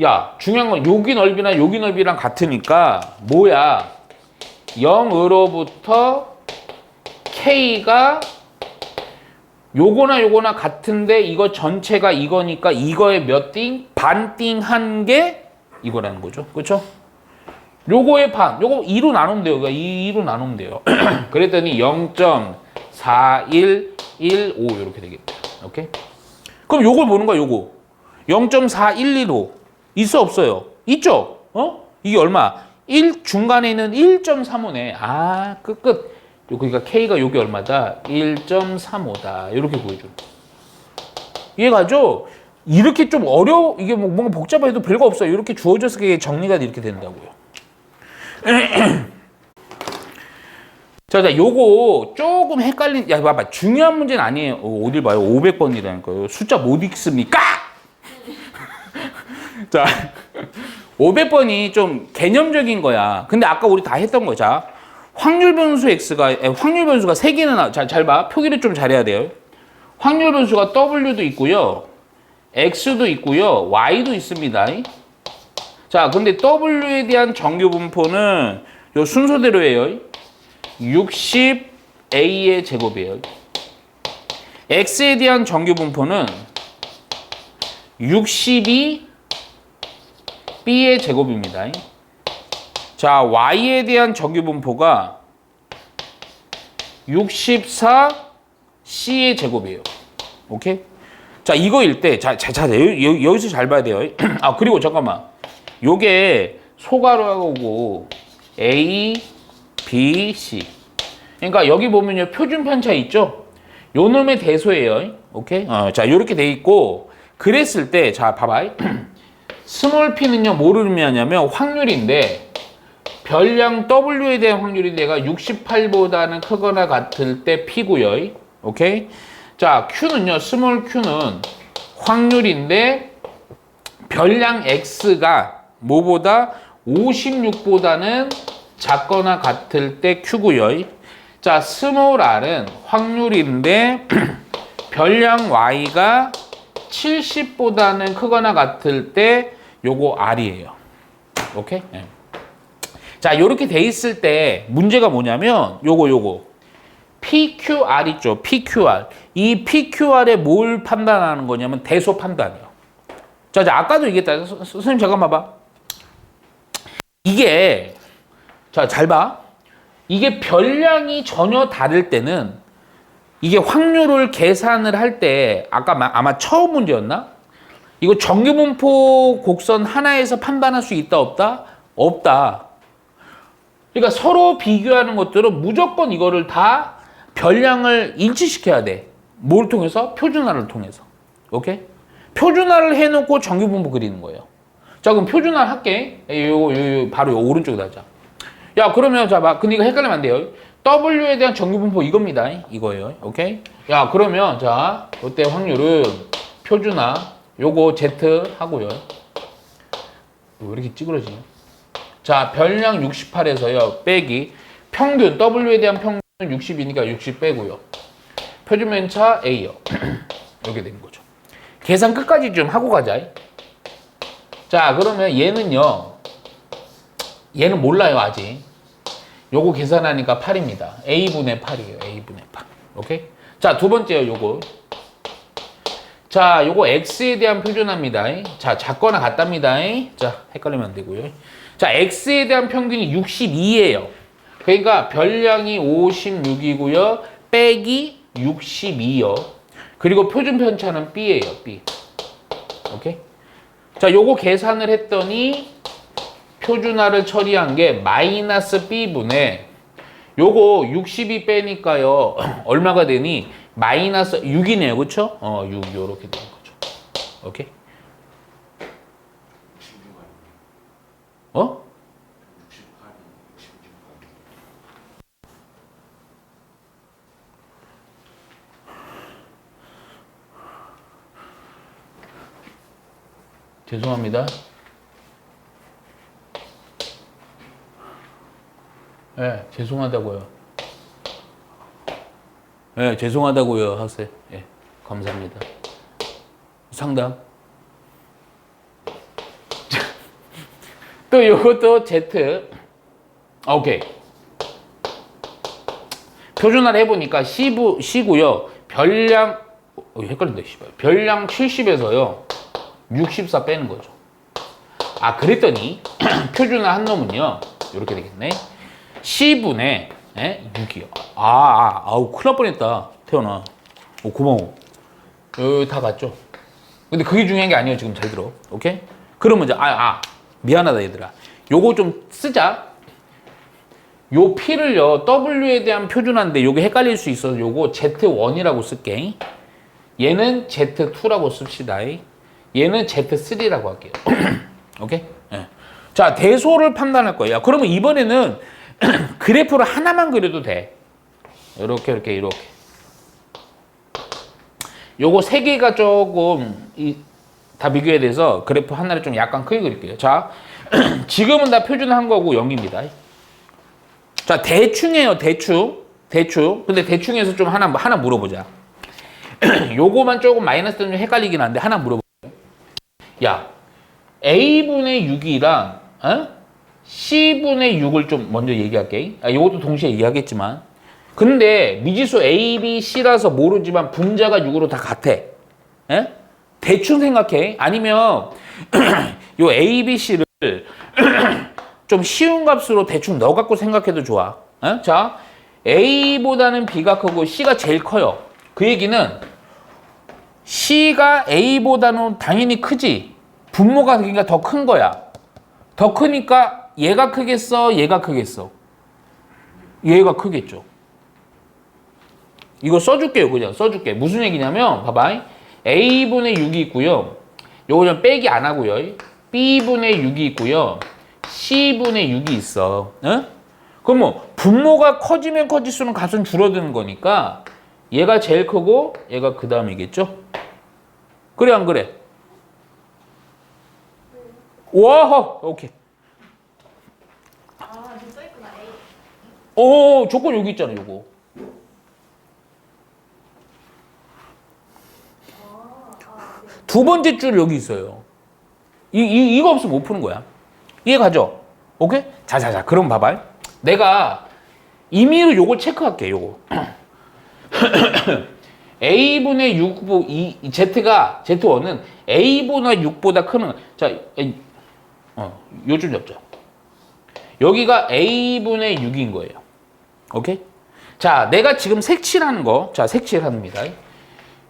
야 중요한 건 여기 넓이나 여기 넓이랑 같으니까 뭐야 0으로부터 K가 요거나 요거나 같은데 이거 전체가 이거니까 이거의 몇 띵? 반 띵 한 게 이거라는 거죠. 그렇죠? 요거의 반, 요거 2로 나누면 돼요. 그러니까 2로 나누면 돼요. 그랬더니 0.4115 이렇게 되겠다. 오케이? 그럼 요걸 보는 거야, 요거. 0.4115 있어 없어요? 있죠? 이게 얼마? 1 중간에는 1.35네. 아, 끝. 그러니까 K가 요게 얼마다? 1.35다. 이렇게 보여줘. 이해가죠? 이렇게 좀 이게 뭔가 복잡해도 별거 없어요. 이렇게 주어져서 그게 정리가 이렇게 된다고요. 자, 요거 조금 야, 봐봐. 중요한 문제는 아니에요. 어딜 봐요? 500번이라니까요. 숫자 못 읽습니까? 자, 500번이 좀 개념적인 거야. 근데 아까 우리 다 했던 거. 자, 확률 변수가 3개나 잘 봐. 표기를 좀 잘해야 돼요. 확률 변수가 W도 있고요. X도 있고요. Y도 있습니다. 자, 근데 W에 대한 정규 분포는 요 순서대로예요. 60A의 제곱이에요. X에 대한 정규 분포는 62B의 제곱입니다. 자, Y에 대한 정규 분포가 64C의 제곱이에요. 오케이? 자, 이거일 때, 여기서 잘 봐야 돼요. 아, 그리고 잠깐만. 요게 소괄호하고 A, B, C. 그러니까 여기 보면요, 표준 편차 있죠? 요 놈의 대소예요. 오케이? 자, 요렇게 돼 있고, 그랬을 때, 자, 봐봐. 스몰 p는요, 뭐를 의미하냐면 확률인데, 별량 W에 대한 확률이 내가 68보다는 크거나 같을 때 P고요. 오케이? 자, Q는요, 스몰 Q는 확률인데, 별량 X가 뭐보다 56보다는 작거나 같을 때 Q고요. 자, 스몰 R은 확률인데 별량 Y가 70보다는 크거나 같을 때 요거 R이에요. 오케이? 네. 자, 요렇게 돼 있을 때 문제가 뭐냐면 요거 PQR 있죠? PQR. 이 PQR에 뭘 판단하는 거냐면 대소 판단이에요. 자, 아까도 얘기했다. 선생님 잠깐 봐봐. 이게 자, 잘 봐. 이게 별량이 전혀 다를 때는 이게 확률을 계산을 할 때 아까 아마 처음 문제였나? 이거 정규분포 곡선 하나에서 판단할 수 있다 없다? 없다. 그러니까 서로 비교하는 것들은 무조건 이거를 다 별량을 일치시켜야 돼. 뭘 통해서? 표준화를 통해서. 오케이? 표준화를 해놓고 정규분포 그리는 거예요. 자, 그럼 표준화 할게. 요거 바로 요 오른쪽에다 하자. 야, 그러면 자, 근데 이거 헷갈리면 안 돼요. W에 대한 정규분포 이겁니다. 이거예요. 오케이? 야, 그러면 자, 이때 확률은 표준화 요거 Z 하고요. 왜 이렇게 찌그러지냐? 자, 별량 68에서요. 빼기 평균 W에 대한 평균 60이니까 60 빼고요. 표준편차 A요. 이렇게 되는 거죠. 계산 끝까지 좀 하고 가자. 자, 그러면 얘는요. 얘는 몰라요, 아직. 요거 계산하니까 8입니다. A분의 8이에요. A분의 8. 오케이? 자, 두 번째요, 요거. 자, 요거 X에 대한 표준화입니다. 자, 작거나 같답니다. 자, 헷갈리면 안 되고요. 자, X에 대한 평균이 62예요. 그러니까 별량이 56이고요. 빼기 62요. 그리고 표준 편차는 B예요, B. 오케이? 자, 요거 계산을 했더니 표준화를 처리한 게 마이너스 B분의 요거 62 빼니까요. 얼마가 되니? 마이너스 6이네요. 그쵸? 6 요렇게 되는 거죠. 오케이? 어? 죄송합니다. 네, 죄송하다고요. 네, 죄송하다고요, 학생. 네, 감사합니다. 상담. 또 요것도 Z. 오케이. 표준화를 해보니까 C고요. 별량 헷갈린다, 씨발. 별량 70에서요, 64 빼는 거죠. 아, 그랬더니, 표준화 한 놈은요, 이렇게 되겠네. C분의 6이요. 아우, 큰일 날 뻔했다. 태연아. 고마워. 다 갔죠? 근데 그게 중요한 게 아니에요. 지금 잘 들어. 오케이? 그러면 이제, 미안하다, 얘들아. 요거 좀 쓰자. 요 P를요, W에 대한 표준화인데 요게 헷갈릴 수 있어서 요거 Z1이라고 쓸게. 얘는 Z2라고 씁시다. 얘는 Z3라고 할게요. 오케이? 네. 자, 대소를 판단할 거예요. 그러면 이번에는 그래프를 하나만 그려도 돼. 이렇게. 요거 세 개가 조금 다 비교해야 돼서 그래프 하나를 좀 약간 크게 그릴게요. 자, 지금은 다 표준화한 거고 0입니다. 자, 대충이에요. 대충. 근데 대충에서 좀 하나 물어보자. 요거만 조금 마이너스 때문에 헷갈리긴 한데 하나 물어보자. 야, A분의 6이랑 C분의 6을 좀 먼저 얘기할게. 요것도 동시에 얘기하겠지만. 근데 미지수 A, B, C라서 모르지만 분자가 6으로 다 같아. 대충 생각해. 아니면 요 A, B, C를 좀 쉬운 값으로 대충 넣어갖고 생각해도 좋아. 자, A보다는 B가 크고 C가 제일 커요. 그 얘기는 C가 A보다는 당연히 크지. 분모가 그러니까 더 큰 거야. 더 크니까 얘가 크겠어? 얘가 크겠어? 얘가 크겠죠. 이거 써줄게요. 그냥 써줄게. 무슨 얘기냐면 봐봐. A분의 6이 있고요. 요거 좀 빼기 안 하고요. B분의 6이 있고요. C분의 6이 있어. 그럼 뭐 분모가 커지면 커질수록 값은 줄어드는 거니까 얘가 제일 크고 얘가 그 다음이겠죠? 그래 안 그래? 와, 오케이. 지금 써있구나. A. 조건 여기 있잖아, 요거. 두 번째 줄 여기 있어요. 이거 없으면 못 푸는 거야. 이해가죠? 오케이? 자, 그럼 봐봐. 내가 임의로 요걸 체크할게, 요거. A분의 6, Z가, Z1은 A분의 6보다 크는, 자, 요쯤 잡자. 여기가 A분의 6인 거예요. 오케이? 자, 내가 지금 색칠하는 거, 자, 색칠합니다.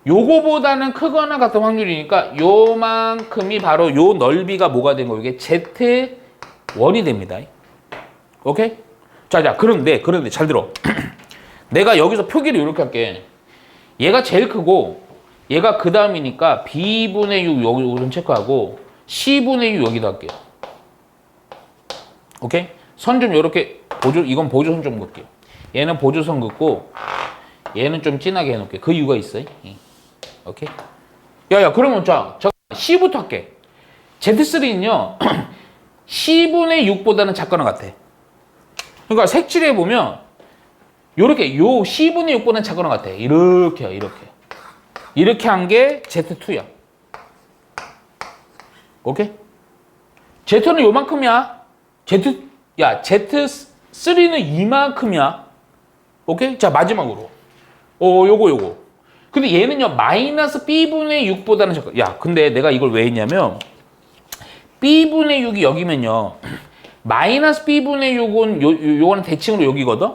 요거보다는 크거나 같은 확률이니까 요만큼이 바로 요 넓이가 뭐가 된 거예요? 이게 Z1이 됩니다. 오케이? 자, 그런데 잘 들어. 내가 여기서 표기를 이렇게 할게. 얘가 제일 크고 얘가 그 다음이니까 B분의 6 여기 우선 체크하고 C분의 6 여기다 할게요. 오케이? 선 좀 이렇게 이건 보조선 좀 긋게요. 얘는 보조선 긋고 얘는 좀 진하게 해놓을게. 그 이유가 있어요. 오케이? 야, 그러면 자, C부터 할게. Z3는요, C분의 6보다는 작거나 같아. 그러니까 색칠해 보면, 요렇게, 요 C분의 6보다는 작거나 같아. 이렇게요, 이렇게. 이렇게 한 게 Z2야. 오케이? Z는 요만큼이야. Z3는 이만큼이야. 오케이? 자, 마지막으로. 요거. 근데 얘는요, 마이너스 B분의 6보다는 작아. 야, 근데 내가 이걸 왜 했냐면, B분의 6이 여기면요, 마이너스 B분의 6은 요거는 대칭으로 여기거든?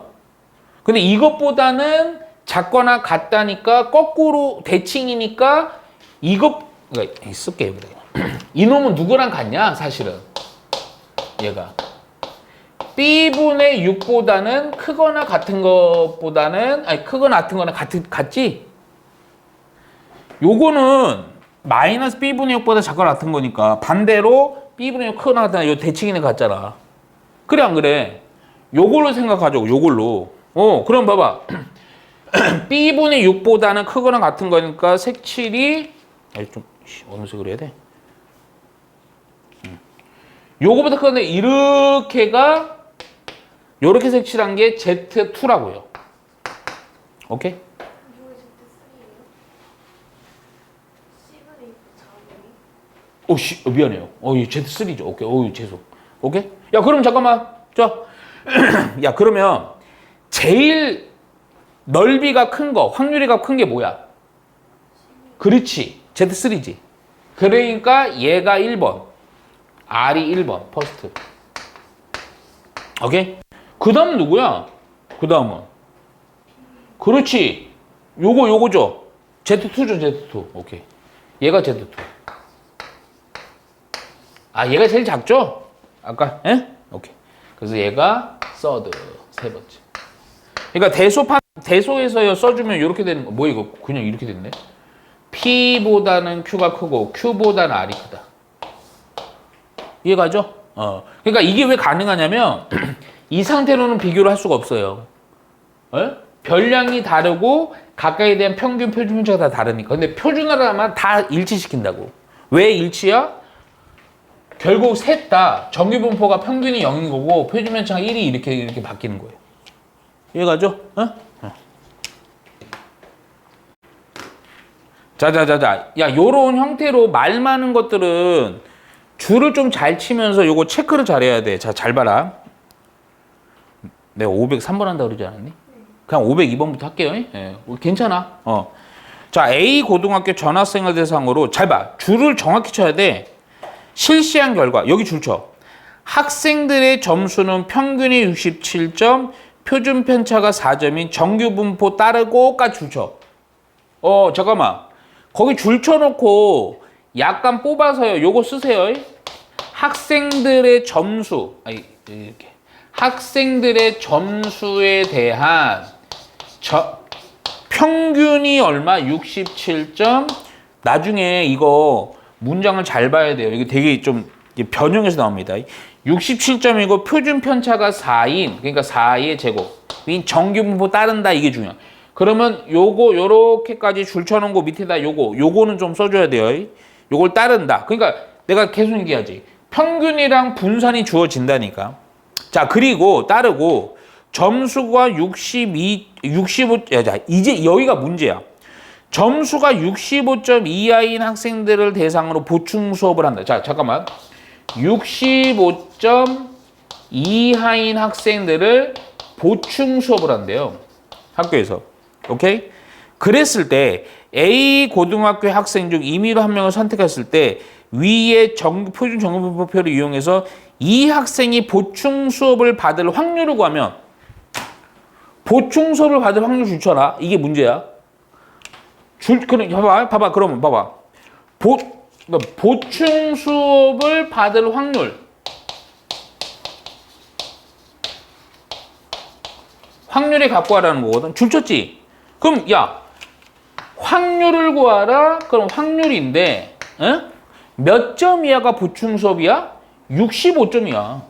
근데 이것보다는 작거나 같다니까, 거꾸로 대칭이니까, 그러니까 쓸게요, 그래. 이놈은 누구랑 같냐, 사실은. 얘가. B분의 6보다는 크거나 같은 것보다는, 크거나 같은 거는 같지? 요거는 마이너스 B분의 6보다 작거나 같은 거니까 반대로 B분의 6 크거나 같은 요 대칭이네 같잖아. 그래 안 그래? 요걸로 생각하자고. 요걸로. 그럼 봐봐. B분의 6보다는 크거나 같은 거니까 색칠이 좀 어느 색으로 해야 돼? 요거보다 크건데 이렇게가 요렇게 색칠한 게 Z2라고요. 오케이? 이거 Z3예요? C분의 6 작은 미안해요. 이 Z3죠. 오케이. 죄송. 오케이? 야, 그럼 잠깐만. 자. 야, 그러면 제일 넓이가 큰 거, 확률이가 큰 게 뭐야? 그렇지. Z3지. 그러니까 얘가 1번. R이 1번. 퍼스트. 오케이? 그 다음은 누구야? 그 다음은. 그렇지. 요거죠. Z2죠, Z2. 오케이. 얘가 Z2. 아, 얘가 제일 작죠? 아까, 예? 오케이. 그래서 얘가 서드. 세 번째. 그러니까 대소에서 써주면 이렇게 되는 거. 뭐 이거? 그냥 이렇게 됐네. P보다는 Q가 크고 Q보다는 R이 크다. 이해가죠? 그러니까 이게 왜 가능하냐면 이 상태로는 비교를 할 수가 없어요. 별량이 다르고 각각에 대한 평균 표준 편차가 다 다르니까. 근데 표준화를 하면 다 일치시킨다고. 왜 일치야? 결국 셋 다 정규 분포가 평균이 0인 거고 표준 편차가 1이 이렇게 바뀌는 거예요. 이해가죠? 자자자자. 야, 요런 형태로 말 많은 것들은 줄을 좀 잘 치면서 요거 체크를 잘해야 돼. 자, 잘 봐라. 내가 503번 한다 그러지 않았니? 그냥 502번부터 할게요. 예, 괜찮아. 자, A 고등학교 전학생을 대상으로 잘 봐. 줄을 정확히 쳐야 돼. 실시한 결과 여기 줄 쳐. 학생들의 점수는 평균이 67점, 표준 편차가 4점인 정규 분포 따르고까지 줄 쳐. 잠깐만. 거기 줄 쳐놓고 약간 뽑아서요. 요거 쓰세요. 학생들의 점수. 이렇게. 학생들의 점수에 대한 평균이 얼마? 67점. 나중에 이거 문장을 잘 봐야 돼요. 이게 되게 좀 변형해서 나옵니다. 67점이고 표준 편차가 4인, 그러니까 4의 제곱인 정규 분포 따른다. 이게 중요해. 그러면 요거 요렇게까지 줄 쳐놓은 거 밑에다 요거는 좀 써줘야 돼요. 요걸 따른다. 그러니까 내가 계속 얘기하지. 평균이랑 분산이 주어진다니까. 자, 그리고 따르고 점수가 65, 자, 이제 여기가 문제야. 점수가 65점 이하인 학생들을 대상으로 보충 수업을 한다. 자, 잠깐만. 65점 이하인 학생들을 보충 수업을 한대요. 학교에서. 오케이? 그랬을 때 A 고등학교 학생 중 임의로 한 명을 선택했을 때 위의 표준 정규분포표를 이용해서 이 학생이 보충 수업을 받을 확률을 구하면 보충 수업을 받을 확률 줄쳐라. 이게 문제야. 봐봐. 그러면 봐봐. 보충 수업을 받을 확률에 갖고 와라는 거거든. 줄쳤지? 그럼 야, 확률을 구하라. 그럼 확률인데 몇 점 이하가 보충 수업이야? 65점이야.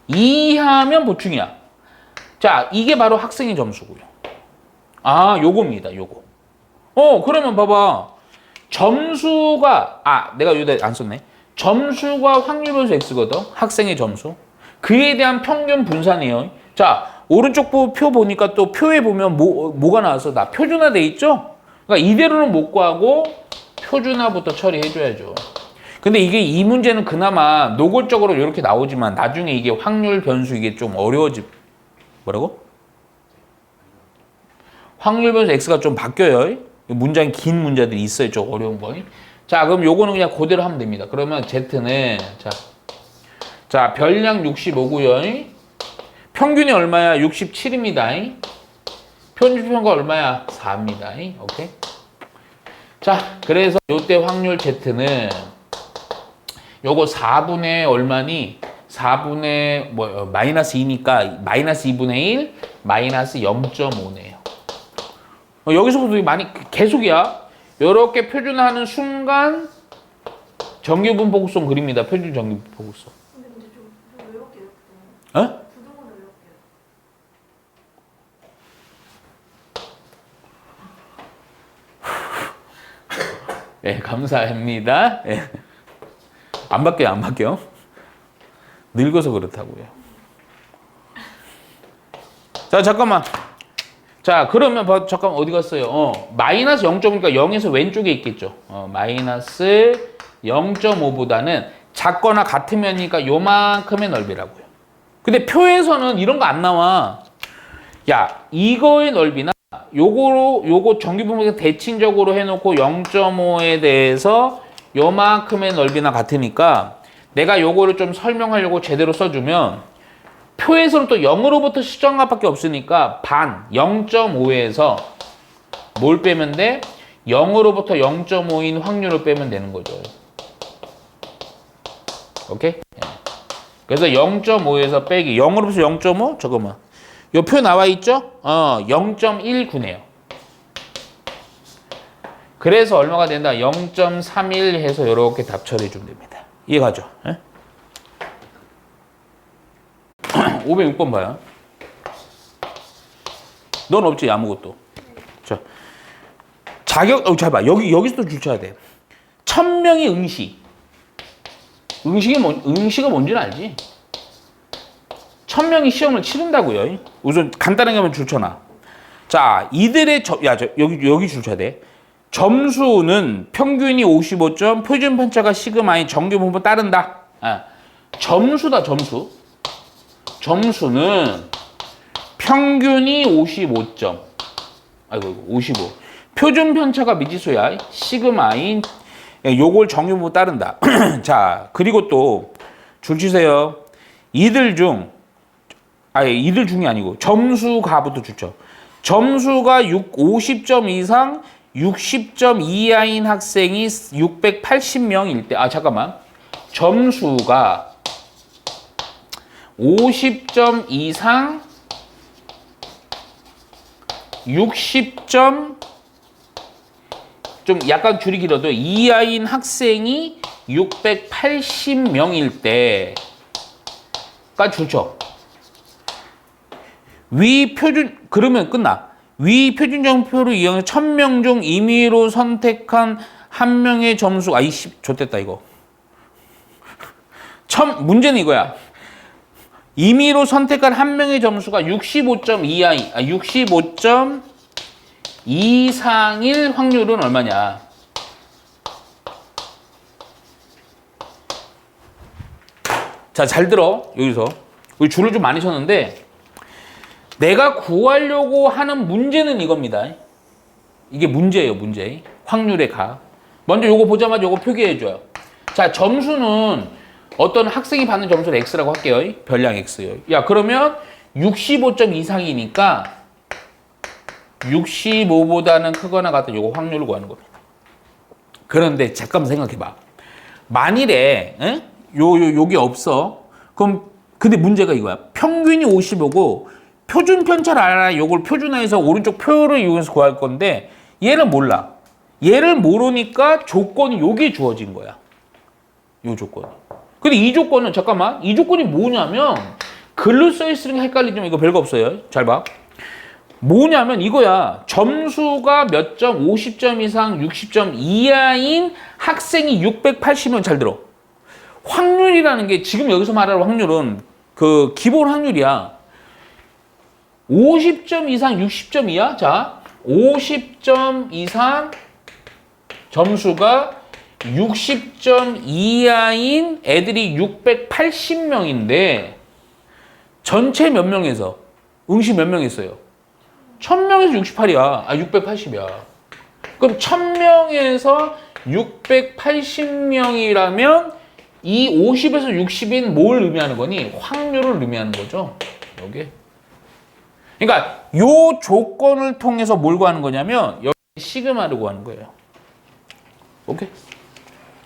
이하면 보충이야. 자, 이게 바로 학생의 점수고요. 아, 요겁니다. 요거. 그러면 봐봐. 점수가 내가 여기다 안 썼네. 점수가 확률 변수 x거든. 학생의 점수. 그에 대한 평균 분산이에요. 자, 오른쪽 표 보니까 또 표에 보면 뭐가 나와서 나 표준화 돼 있죠? 그러니까 이대로는 못 구하고 표준화부터 처리해줘야죠. 근데 이 문제는 그나마 노골적으로 이렇게 나오지만 나중에 이게 확률 변수 이게 좀 뭐라고? 확률 변수 x가 좀 바뀌어요. 문장이 긴 문제들이 있어요. 좀 어려운 거. 자, 그럼 요거는 그냥 그대로 하면 됩니다. 그러면 z는 자 별량 65고요. 평균이 얼마야? 67입니다. 표준표가 얼마야? 4입니다. 오케이. 자, 그래서 요때 확률 z는 요거 4분의 얼마니? 4분의 마이너스 2니까 마이너스 2분의 1 마이너스 0.5네요. 여기서부터 많이 계속이야. 이렇게 표준화하는 순간 정규분포구성 그립니다. 표준 정규분포구성. 근데 좀 외울게요. 어? 부등호는 외울게요. 네, 감사합니다. 네. 안 바뀌어요. 늙어서 그렇다고요. 자, 잠깐만. 자, 그러면 잠깐만 어디 갔어요? 마이너스 0.5니까 0에서 왼쪽에 있겠죠. 마이너스 0.5보다는 작거나 같으면이니까 요만큼의 넓이라고요. 근데 표에서는 이런 거 안 나와. 야, 이거의 넓이나 요거 정규분포 대칭적으로 해놓고 0.5에 대해서 요만큼의 넓이나 같으니까 내가 요거를 좀 설명하려고 제대로 써주면 표에서는 또 0으로부터 시정값밖에 없으니까 반 0.5에서 뭘 빼면 돼? 0으로부터 0.5인 확률을 빼면 되는 거죠. 오케이? 그래서 0.5에서 빼기 0으로부터 0.5? 잠깐만. 요 표 나와 있죠? 0.19네요. 그래서 얼마가 된다? 0.31 해서 이렇게 답 처리해 주면 됩니다. 이해가죠? 506번 봐요. 넌 없지 아무것도. 자, 자격 잘 봐. 여기서 또 줄쳐야 돼. 1000명이 응시. 응시가 뭔지는 알지? 1000명이 시험을 치른다고요. 우선 간단하게 하면 줄쳐놔. 자, 이들의 여기 줄쳐야 돼. 점수는 평균이 55점, 표준 편차가 시그마인 정규 분포 따른다. 점수다, 점수. 점수는 평균이 55점. 아이고, 55. 표준 편차가 미지수야. 시그마인. 요걸 정규 분포 따른다. 자, 그리고 또 줄치세요. 이들 중이 아니고 점수가부터 줄쳐. 점수가 50점 이상 60점 이하인 학생이 680명일 때, 잠깐만. 점수가 50점 이상 60점 좀 약간 줄이 길어도 이하인 학생이 680명일 때가 줄쳐. 위 표준, 그러면 끝나. 위 표준점표로 이용해 1000명 중 임의로 선택한 한 명의 점수, 아이씨, 좋됐다, 이거. 문제는 이거야. 임의로 선택한 한 명의 점수가 65점 이하인, 65점 이상일 확률은 얼마냐? 자, 잘 들어. 여기서. 우리 줄을 좀 많이 쳤는데, 내가 구하려고 하는 문제는 이겁니다. 이게 문제예요, 문제. 확률의 가. 먼저 요거 보자마자 요거 표기해줘요. 자, 점수는 어떤 학생이 받는 점수를 X라고 할게요. 별량 X요. 야, 그러면 65점 이상이니까 65보다는 크거나 같은 요거 확률을 구하는 겁니다. 그런데 잠깐만 생각해봐. 만일에 요게 없어. 그럼 근데 문제가 이거야. 평균이 55고 표준 편차를 알아. 요걸 표준화해서 오른쪽 표를 이용해서 구할 건데 얘는 몰라. 얘를 모르니까 조건이 요게 주어진 거야. 요 조건이. 근데 이 조건은 잠깐만. 이 조건이 뭐냐면 글로 써 있으니까 헷갈리지만 이거 별거 없어요. 잘 봐. 뭐냐면 이거야. 점수가 몇 점, 50점 이상, 60점 이하인 학생이 680명. 잘 들어. 확률이라는 게 지금 여기서 말하는 확률은 그 기본 확률이야. 50점 이상, 60점 이하. 자, 50점 이상 점수가 60점 이하인 애들이 680명인데 전체 몇 명에서 응시 몇 명 했어요? 1000명에서 68이야. 680이야. 그럼 1000명에서 680명이라면 이 50에서 60인 뭘 의미하는 거니? 확률을 의미하는 거죠. 여기. 그러니까 요 조건을 통해서 뭘 구하는 거냐면 여기 시그마를 구하는 거예요. 오케이?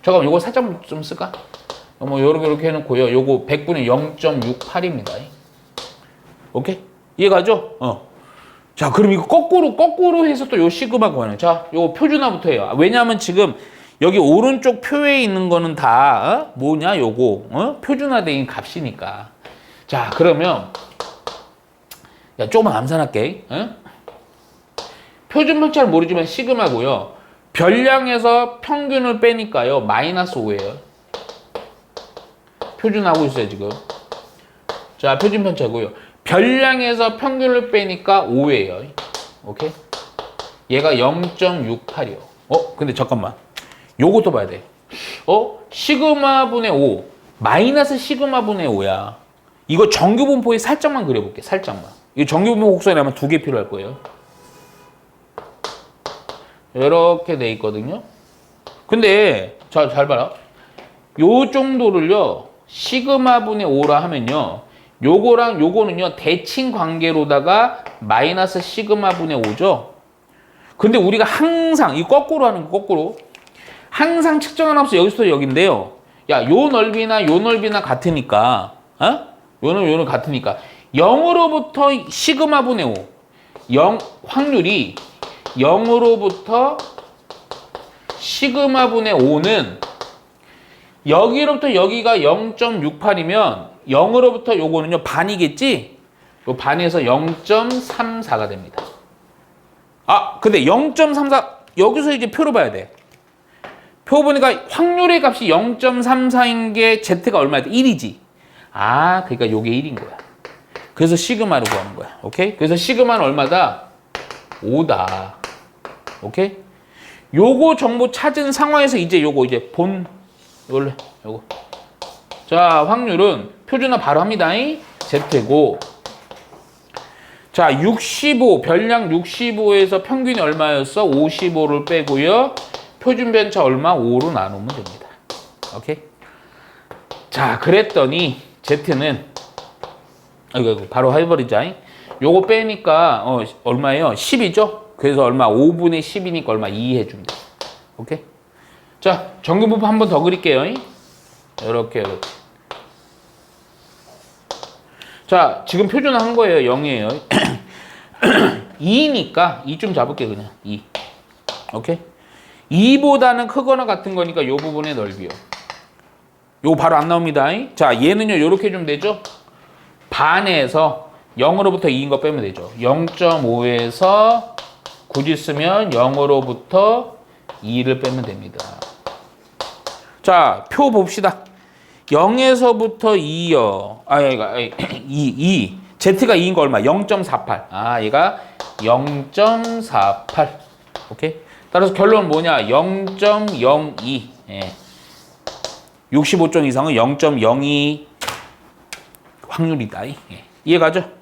잠깐만 요거 살짝 좀 쓸까? 뭐 요렇게 해놓고요. 요거 100분의 0.68입니다. 오케이? 이해가죠? 자, 그럼 이거 거꾸로 해서 또 요 시그마 구하는. 자, 요거 표준화부터 해요. 왜냐하면 지금 여기 오른쪽 표에 있는 거는 다 뭐냐 요거 표준화된 값이니까. 자, 그러면 야, 조금만 암산할게. 표준 편차를 모르지만 시그마고요. 별량에서 평균을 빼니까요. 마이너스 5예요. 표준하고 있어요, 지금. 자, 표준 편차고요. 별량에서 평균을 빼니까 5예요. 오케이? 얘가 0.68이요. 근데 잠깐만. 요것도 봐야 돼. 시그마 분의 5. 마이너스 시그마 분의 5야. 이거 정규분포에 살짝만 그려볼게. 살짝만. 이 정규분포 곡선이라면 2개 필요할 거예요. 이렇게 돼 있거든요. 근데 잘 봐라. 요 정도를요 시그마분의 5라 하면요 요거랑 요거는요 대칭 관계로다가 마이너스 시그마분의 5죠. 근데 우리가 항상 이 거꾸로 하는 거 거꾸로 항상 측정한 함수 여기서부터 여기인데요. 야, 요 넓이나 요 넓이나 같으니까 요는 같으니까 0으로부터 시그마분의 5 확률이 0으로부터 시그마분의 5는 여기로부터 여기가 0.68이면 0으로부터 요거는요 반이겠지? 요 반에서 0.34가 됩니다. 아 근데 0.34 여기서 이제 표로 봐야 돼. 표 보니까 확률의 값이 0.34인 게 Z가 얼마야 돼? 1이지. 아 그러니까 요게 1인 거야. 그래서 시그마로 구하는 거야. 오케이? 그래서 시그마는 얼마다? 5다. 오케이? 요거 정보 찾은 상황에서 이제 요거 이제 요거. 자, 확률은 표준화 바로 합니다. Z고. 자, 65, 별량 65에서 평균이 얼마였어? 55를 빼고요. 표준 편차 얼마? 5로 나누면 됩니다. 오케이? 자, 그랬더니 Z는 아이고 바로 해버리자. 요거 빼니까 얼마예요? 10이죠? 그래서 얼마? 5분의 10이니까 얼마? 2 해주면 돼. 오케이? 자, 정규부품 한 번 더 그릴게요. 이렇게. 자, 지금 표준화한 거예요. 0이에요. 2니까 2 좀 잡을게 그냥. 2. 오케이? 2보다는 크거나 같은 거니까 요 부분의 넓이요. 요거 바로 안 나옵니다. 자, 얘는요. 요렇게 좀 되죠? 반에서 0으로부터 2인 거 빼면 되죠. 0.5에서 굳이 쓰면 0으로부터 2를 빼면 됩니다. 자, 표 봅시다. 0에서부터 2요. 2. Z가 2인 거 얼마? 0.48. 아, 얘가 0.48. 오케이? 따라서 결론은 뭐냐? 0.02. 예. 65점 이상은 0.02 확률이다. 예. 이해가죠?